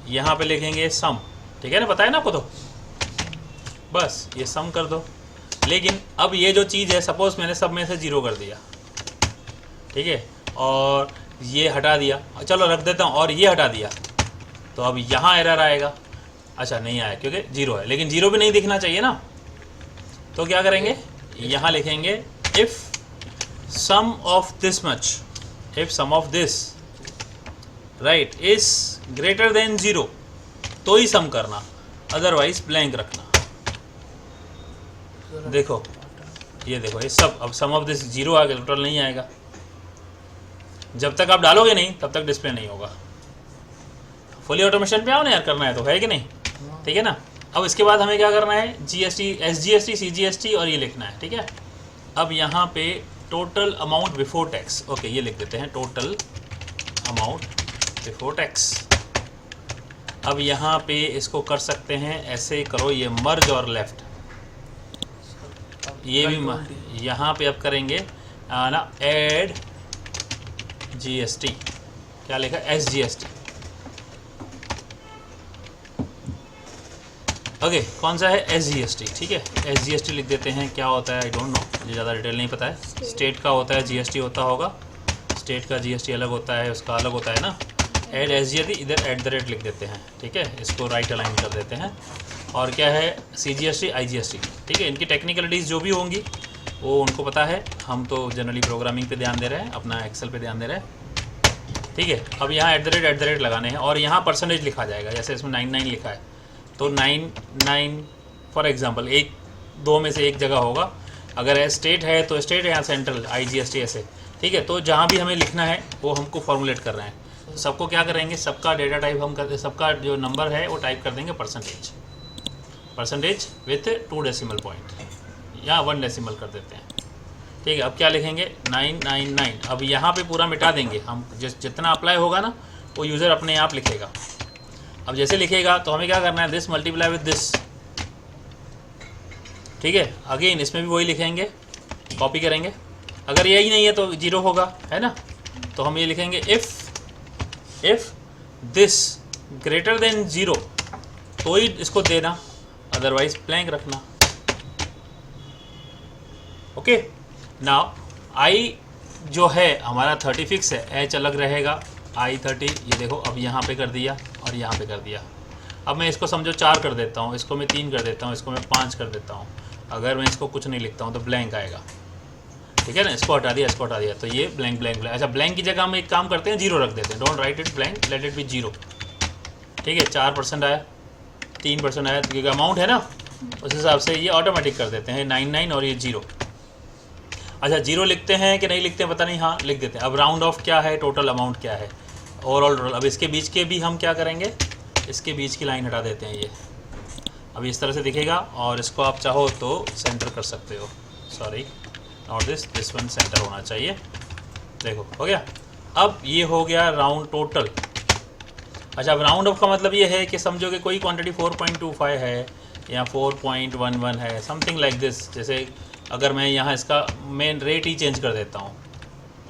यहाँ पे लिखेंगे सम, ठीक है ना, पता है ना आपको, तो बस ये सम कर दो। लेकिन अब ये जो चीज़ है, सपोज़ मैंने सब में से 0 कर दिया, ठीक है, और ये हटा दिया, चलो रख देता हूँ, और ये हटा दिया, तो अब यहाँ एरर आएगा। अच्छा, नहीं आया क्योंकि 0 है, लेकिन 0 भी नहीं दिखना चाहिए ना, तो क्या करेंगे, यहाँ लिखेंगे if sum of this much, if sum of this right is greater than 0, तो ही सम करना, अदरवाइज ब्लैंक रखना। देखो ये देखो, ये सब, अब सम ऑफ दिस 0 आ गया, टोटल नहीं आएगा। जब तक आप डालोगे नहीं तब तक डिस्प्ले नहीं होगा। फुली ऑटोमेशन पे आओ ना यार, करना है तो, है कि नहीं, ठीक है ना। अब इसके बाद हमें क्या करना है, GST SGST CGST और ये लिखना है, ठीक है। अब यहाँ पे total amount before tax, okay, ये लिख देते हैं टोटल अमाउंट बिफोर टैक्स। अब यहाँ पे इसको कर सकते हैं, ऐसे करो, ये मर्ज और लेफ्ट, ये भी यहाँ पे अब करेंगे ना, ऐड GST, क्या लिखा, SGST, ओके, कौन सा है, SGST, ठीक है। SGST लिख देते हैं, क्या होता है आई डोंट नो, मुझे ज़्यादा डिटेल नहीं पता है। स्टेट का होता है GST होता होगा, स्टेट का GST अलग होता है, उसका अलग होता है ना। ऐड SGST, इधर @ लिख देते हैं, ठीक है, इसको राइट अलाइन कर देते हैं। और क्या है, CGST IGST, ठीक है। इनकी टेक्निकलिटीज़ जो भी होंगी वो उनको पता है, हम तो जनरली प्रोग्रामिंग पे ध्यान दे रहे हैं, अपना एक्सेल पे ध्यान दे रहे हैं, ठीक है। अब यहाँ @ लगाने हैं, और यहाँ परसेंटेज लिखा जाएगा, जैसे इसमें 99 लिखा है, तो 99 फॉर एग्जांपल 1-2 में से एक जगह होगा। अगर स्टेट है तो स्टेट है, यहाँ सेंट्रल IGST ऐसे, ठीक है। तो जहाँ भी हमें लिखना है वो हमको फॉर्मुलेट कर रहे हैं। सबको क्या करेंगे, सबका डेटा टाइप हम करते, सबका जो नंबर है वो टाइप कर देंगे परसेंटेज विथ 2 डेसिमल पॉइंट, या 1 डेसिमल कर देते हैं, ठीक है। अब क्या लिखेंगे, 999। अब यहाँ पे पूरा मिटा देंगे हम, जितना अप्लाई होगा ना वो यूज़र अपने आप लिखेगा। अब जैसे लिखेगा तो हमें क्या करना है, दिस मल्टीप्लाई विद दिस, ठीक है। अगेन इसमें भी वही लिखेंगे, कॉपी करेंगे। अगर यही नहीं है तो 0 होगा, है ना। तो हम ये लिखेंगे इफ़ दिस ग्रेटर देन 0, तो ही इसको देना, अदरवाइज ब्लैंक रखना, ओके। नाउ आई जो है हमारा 30 फिक्स है, H अलग रहेगा, I30 ये देखो, अब यहाँ पे कर दिया और यहाँ पे कर दिया। अब मैं इसको समझो 4 कर देता हूँ, इसको मैं 3 कर देता हूँ, इसको मैं 5 कर देता हूँ। अगर मैं इसको कुछ नहीं लिखता हूँ तो ब्लैंक आएगा, ठीक है ना। इसको हटा दिया, इसको हटा दिया, तो ये ब्लैंक ब्लैंक ब्लैंक। अच्छा, ब्लैंक की जगह हम एक काम करते हैं, 0 रख देते हैं। Don't write it blank, late it B 0, ठीक है। 4% आया, 3% आया, क्योंकि अमाउंट है ना, उस हिसाब से ये ऑटोमेटिक कर देते हैं 99 और ये 0। अच्छा, 0 लिखते हैं कि नहीं लिखते हैं पता नहीं, हाँ लिख देते हैं। अब राउंड ऑफ क्या है, टोटल अमाउंट क्या है, ओवरऑल टोटल। अब इसके बीच के भी हम क्या करेंगे, इसके बीच की लाइन हटा देते हैं ये। अब इस तरह से दिखेगा, और इसको आप चाहो तो सेंटर कर सकते हो। Sorry not this one centre होना चाहिए। देखो हो गया। अब ये हो गया राउंड टोटल। अच्छा, अब राउंड ऑफ का मतलब ये है कि समझो कि कोई क्वांटिटी 4.25 है या 4.11 है, समथिंग लाइक दिस। जैसे अगर मैं यहाँ इसका मेन रेट ही चेंज कर देता हूँ,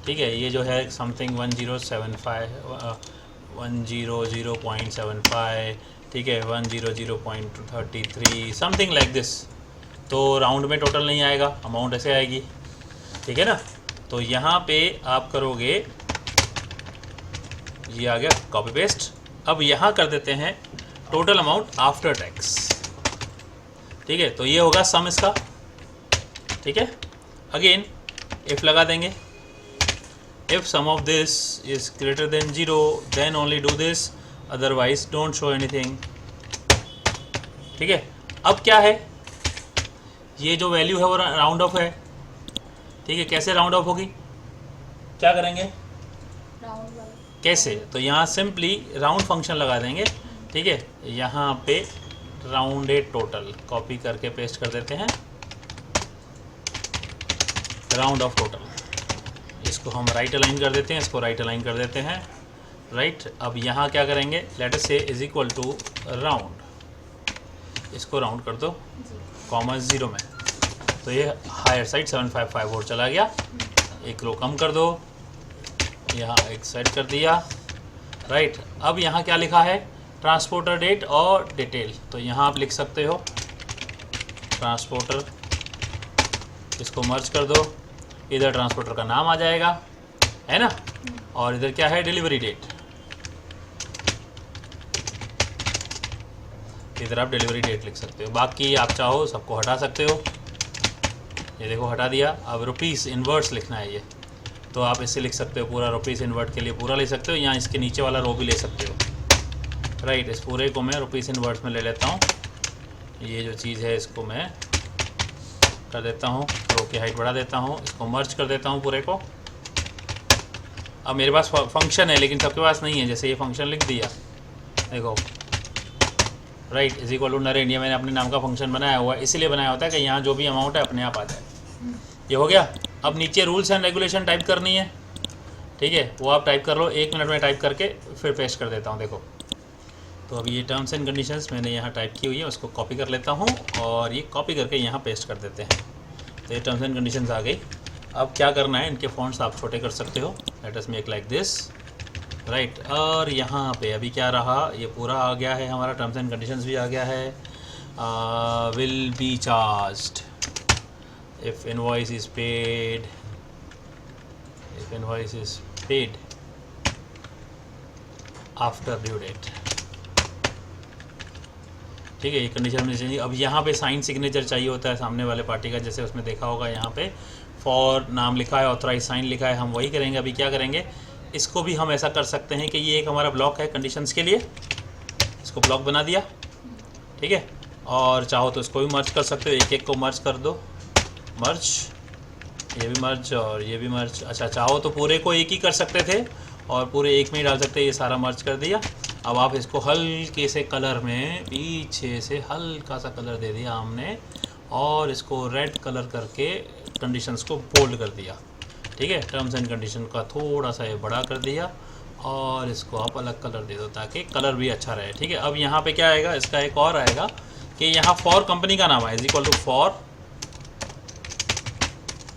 ठीक है, ये जो है समथिंग 100.75, ठीक है, 100.33, समथिंग लाइक दिस। तो राउंड में टोटल नहीं आएगा, अमाउंट ऐसे आएगी, ठीक है ना। तो यहाँ पे आप करोगे, ये आ गया कॉपी पेस्ट। अब यहाँ कर देते हैं टोटल अमाउंट आफ्टर टैक्स, ठीक है। तो ये होगा सम इसका, ठीक है। अगेन इफ लगा देंगे, if sum of this is greater than 0 then only do this, otherwise don't show anything, ठीक है। अब क्या है, ये जो वैल्यू है वो राउंड ऑफ है, ठीक है। कैसे राउंड ऑफ होगी, क्या करेंगे, राउंड वाला कैसे, तो यहाँ सिंपली राउंड फंक्शन लगा देंगे, ठीक है। यहाँ पे राउंडेड टोटल कॉपी करके पेस्ट कर देते हैं, राउंड ऑफ टोटल। इसको हम राइट अलाइन कर देते हैं, इसको राइट अलाइन कर देते हैं, राइट। अब यहाँ क्या करेंगे, लेट अस से इज इक्वल टू राउंड, इसको राउंड कर दो, कॉमा 0 में, तो ये हायर साइड 755 और चला गया। एक रो कम कर दो, यहाँ एक साइड कर दिया, राइट। अब यहाँ क्या लिखा है, ट्रांसपोर्टर डेट और डिटेल, तो यहाँ आप लिख सकते हो ट्रांसपोर्टर, इसको मर्ज कर दो, इधर ट्रांसपोर्टर का नाम आ जाएगा, है ना, और इधर क्या है, डिलीवरी डेट, इधर आप डिलीवरी डेट लिख सकते हो। बाकी आप चाहो सबको हटा सकते हो, ये देखो हटा दिया। अब रुपीस इन्वर्ट्स लिखना है ये, तो आप इससे लिख सकते हो पूरा, रुपीस इन्वर्ट के लिए पूरा ले सकते हो, या इसके नीचे वाला रो भी ले सकते हो, राइट। इस पूरे को मैं रुपीस इन्वर्ट्स में ले लेता हूँ। ये जो चीज़ है इसको मैं कर देता हूँ, रो की हाइट बढ़ा देता हूँ, इसको मर्ज कर देता हूँ पूरे को। अब मेरे पास फंक्शन है लेकिन सबके पास नहीं है, जैसे ये फंक्शन लिख दिया, देखो, right, is equal to Narendra, ये मैंने अपने नाम का फंक्शन बनाया हुआ है, इसीलिए बनाया होता है कि यहाँ जो भी अमाउंट है अपने आप आ जाए। ये हो गया। अब नीचे रूल्स एंड रेगुलेशन टाइप करनी है, ठीक है, वो आप टाइप कर लो, 1 मिनट में टाइप करके फिर पेस्ट कर देता हूँ। देखो, तो अभी ये टर्म्स एंड कंडीशंस मैंने यहाँ टाइप की हुई है, उसको कॉपी कर लेता हूँ और ये कॉपी करके यहाँ पेस्ट कर देते हैं। तो ये टर्म्स एंड कंडीशंस आ गई। अब क्या करना है, इनके फॉन्ट्स आप छोटे कर सकते हो, let us make like this, right. और यहाँ पे अभी क्या रहा, ये पूरा आ गया है हमारा, टर्म्स एंड कंडीशंस भी आ गया है। Will be charged if invoice is paid after due date, ठीक है। ये कंडीशन में चाहिए। अब यहाँ पे साइन सिग्नेचर चाहिए होता है सामने वाले पार्टी का, जैसे उसमें देखा होगा यहाँ पे फॉर नाम लिखा है, ऑथराइज साइन लिखा है, हम वही करेंगे। अभी क्या करेंगे, इसको भी हम ऐसा कर सकते हैं कि ये एक हमारा ब्लॉक है कंडीशंस के लिए, इसको ब्लॉक बना दिया, ठीक है। और चाहो तो इसको भी मर्ज कर सकते हो, एक एक को मर्ज कर दो, मर्ज, ये भी मर्ज और ये भी मर्ज। अच्छा, चाहो तो पूरे को एक ही कर सकते थे और पूरे एक में ही डाल सकते, ये सारा मर्ज कर दिया। अब आप इसको हल्के से कलर में पीछे से हल्का सा कलर दे दिया हमने, और इसको रेड कलर करके कंडीशंस को बोल्ड कर दिया, ठीक है। टर्म्स एंड कंडीशन का थोड़ा सा ये बड़ा कर दिया, और इसको आप अलग कलर दे दो ताकि कलर भी अच्छा रहे, ठीक है। अब यहाँ पे क्या आएगा, इसका एक और आएगा कि यहाँ फॉर कंपनी का नाम है, इज इक्वल टू फॉर,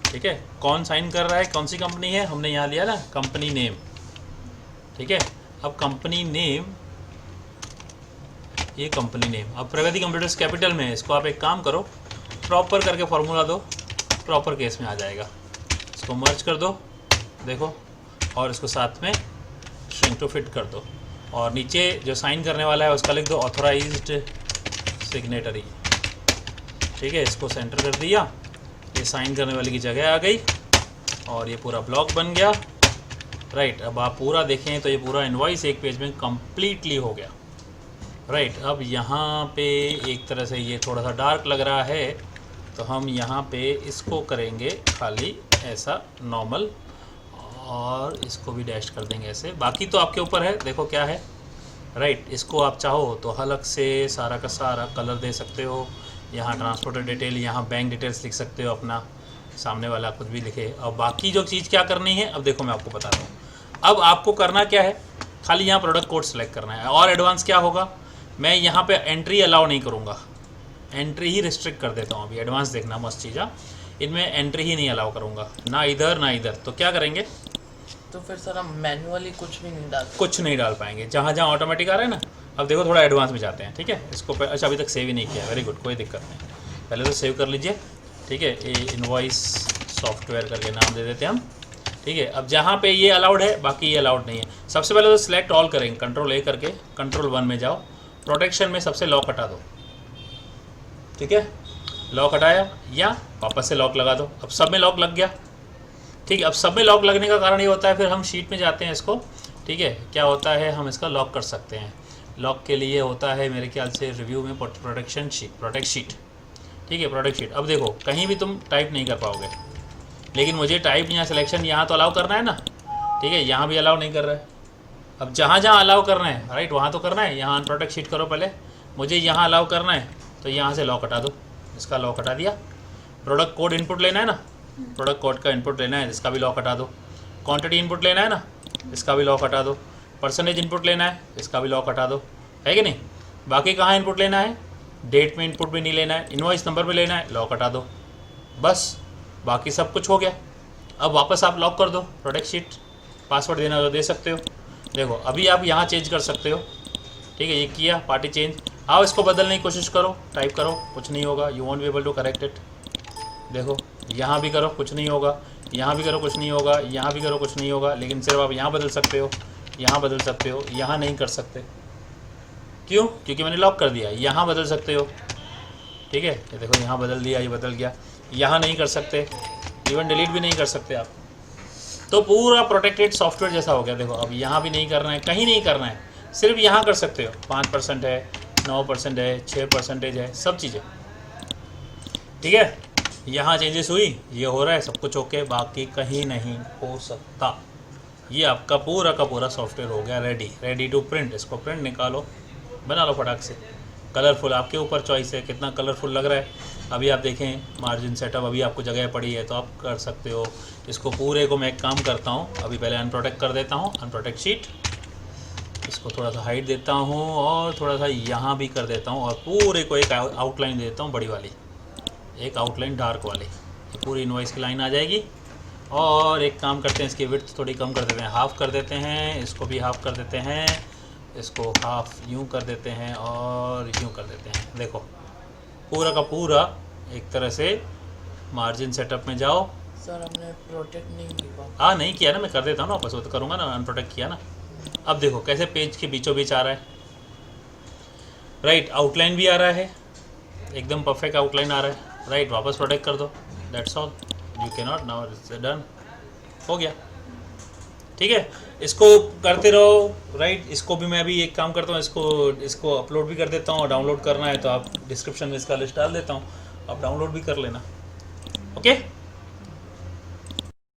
ठीक है। कौन साइन कर रहा है, कौन सी कंपनी है, हमने यहाँ लिया ना कंपनी नेम, ठीक है। अब कंपनी नेम, ये कंपनी नेम, अब प्रगति कंप्यूटर्स कैपिटल में है, इसको आप एक काम करो, प्रॉपर करके फॉर्मूला दो, प्रॉपर केस में आ जाएगा। इसको मर्ज कर दो, देखो, और इसको साथ में श्रिंक टू फिट कर दो और नीचे जो साइन करने वाला है उसका लिख दो ऑथराइज्ड सिग्नेटरी। ठीक है, इसको सेंटर कर दिया, ये साइन करने वाले की जगह आ गई और ये पूरा ब्लॉक बन गया। राइट, अब आप पूरा देखें तो ये पूरा इनवॉइस एक पेज में कम्प्लीटली हो गया। राइट, अब यहाँ पे एक तरह से ये थोड़ा सा डार्क लग रहा है तो हम यहाँ पे इसको करेंगे खाली ऐसा नॉर्मल और इसको भी डैश कर देंगे ऐसे। बाकी तो आपके ऊपर है, देखो क्या है। राइट, इसको आप चाहो तो अलग से सारा का सारा कलर दे सकते हो। यहाँ ट्रांसपोर्टर डिटेल, यहाँ बैंक डिटेल्स लिख सकते हो अपना, सामने वाला कुछ भी लिखे। और बाकी जो चीज़ क्या करनी है अब देखो मैं आपको बताता हूँ। अब आपको करना क्या है, खाली यहाँ प्रोडक्ट कोड सेलेक्ट करना है। और एडवांस क्या होगा, मैं यहाँ पे एंट्री अलाउ नहीं करूँगा, एंट्री ही रिस्ट्रिक्ट कर देता हूँ। अभी एडवांस देखना मस्त चीज़ है, इनमें एंट्री ही नहीं अलाउ करूँगा, ना इधर ना इधर। तो क्या करेंगे, तो फिर सर हम मैन्युअली कुछ भी नहीं डाल कुछ नहीं डाल पाएंगे। जहाँ जहाँ ऑटोमेटिक आ रहा है ना, अब देखो थोड़ा एडवांस में जाते हैं। ठीक है, इसको अच्छा अभी तक सेव ही नहीं किया, वेरी गुड, कोई दिक्कत नहीं, पहले तो सेव कर लीजिए। ठीक है, ये इनवॉइस सॉफ्टवेयर करके नाम दे देते हैं हम। ठीक है, अब जहाँ पे ये अलाउड है बाकी ये अलाउड नहीं है। सबसे पहले तो सिलेक्ट ऑल करेंगे, कंट्रोल ए करके कंट्रोल 1 में जाओ, प्रोटेक्शन में सबसे लॉक हटा दो। ठीक है, लॉक हटाया या वापस से लॉक लगा दो। अब सब में लॉक लग गया। ठीक है, अब सब में लॉक लगने का कारण ये होता है, फिर हम शीट में जाते हैं इसको। ठीक है, क्या होता है, हम इसका लॉक कर सकते हैं। लॉक के लिए होता है मेरे ख्याल से रिव्यू में प्रोटेक्ट शीट। ठीक है, प्रोटेक्ट शीट। अब देखो कहीं भी तुम टाइप नहीं कर पाओगे, लेकिन मुझे टाइप यहाँ सिलेक्शन यहाँ तो अलाउ करना है ना। ठीक है, यहाँ भी अलाउ नहीं कर रहा है। अब जहाँ जहाँ अलाउ करना है, राइट, वहाँ तो करना है। यहाँ अनप्रोटेक्ट शीट करो पहले, मुझे यहाँ अलाउ करना है तो यहाँ से लॉक हटा दो, इसका लॉक हटा दिया। प्रोडक्ट कोड इनपुट लेना है ना, प्रोडक्ट कोड का इनपुट लेना है, इसका भी लॉक हटा दो। क्वांटिटी इनपुट लेना है ना, इसका भी लॉक हटा दो। परसेंटेज इनपुट लेना है, इसका भी लॉक हटा दो, है कि नहीं। बाकी कहाँ इनपुट लेना है, डेट में इनपुट भी नहीं लेना है, इनवॉइस नंबर भी लेना है, लॉक हटा दो, बस बाकी सब कुछ हो गया। अब वापस आप लॉक कर दो प्रोडक्ट शीट। पासवर्ड देना तो दे सकते हो, देखो अभी आप यहाँ चेंज कर सकते हो। ठीक है, ये किया, पार्टी चेंज। आओ इसको बदलने की कोशिश करो, टाइप करो, कुछ नहीं होगा, you won't be able to correct it. देखो यहाँ भी करो, कुछ नहीं होगा, यहाँ भी करो, कुछ नहीं होगा, यहाँ भी करो, कुछ नहीं होगा। लेकिन सिर्फ आप यहाँ बदल सकते हो, यहाँ बदल सकते हो, यहाँ नहीं कर सकते। क्यों, क्योंकि मैंने लॉक कर दिया। यहाँ बदल सकते हो, ठीक है, ये देखो यहाँ बदल दिया, ये बदल गया। यहाँ नहीं कर सकते, इवन डिलीट भी नहीं कर सकते आप। तो पूरा प्रोटेक्टेड सॉफ्टवेयर जैसा हो गया। देखो अब यहाँ भी नहीं करना है, कहीं नहीं करना है, सिर्फ यहाँ कर सकते हो। 5% है, 9% है, 6% है, सब चीज़ें। ठीक है, यहाँ चेंजेस हुई, ये हो रहा है, सब कुछ ओके, बाकी कहीं नहीं हो सकता। ये आपका पूरा का पूरा सॉफ्टवेयर हो गया रेडी टू प्रिंट। इसको प्रिंट निकालो, बना लो फटाक से। कलरफुल आपके ऊपर चॉइस है, कितना कलरफुल लग रहा है। अभी आप देखें मार्जिन सेटअप, अभी आपको जगह पड़ी है तो आप कर सकते हो। इसको पूरे को मैं एक काम करता हूँ, अभी पहले अनप्रोटेक्ट कर देता हूँ, अनप्रोटेक्ट शीट। इसको थोड़ा सा हाइट देता हूँ और थोड़ा सा यहाँ भी कर देता हूँ और पूरे को एक आउटलाइन देता हूँ, बड़ी वाली एक आउटलाइन डार्क वाली। तो पूरी इनवॉइस की लाइन आ जाएगी। और एक काम करते हैं, इसकी विड्थ थोड़ी कम कर देते हैं, हाफ़ कर देते हैं। इसको भी हाफ़ कर देते हैं, इसको हाफ़ यूँ कर देते हैं और यूँ कर देते हैं। देखो पूरा का पूरा एक तरह से मार्जिन सेटअप में जाओ। सर हमने प्रोटेक्ट नहीं किया। हाँ नहीं किया ना, मैं कर देता हूँ ना वापस, वो तो करूँगा ना, अनप्रोटेक्ट किया ना। अब देखो कैसे पेज के बीचों बीच आ रहा है। राइट, आउटलाइन भी आ रहा है, एकदम परफेक्ट आउटलाइन आ रहा है। राइट, वापस प्रोटेक्ट कर दो, that's all, you can not, now it's done, हो गया। ठीक है, इसको करते रहो। राइट, इसको भी मैं अभी एक काम करता हूँ, इसको अपलोड भी कर देता हूँ। और डाउनलोड करना है तो आप डिस्क्रिप्शन में इसका लिस्ट डाल देता हूँ, आप डाउनलोड भी कर लेना। ओके।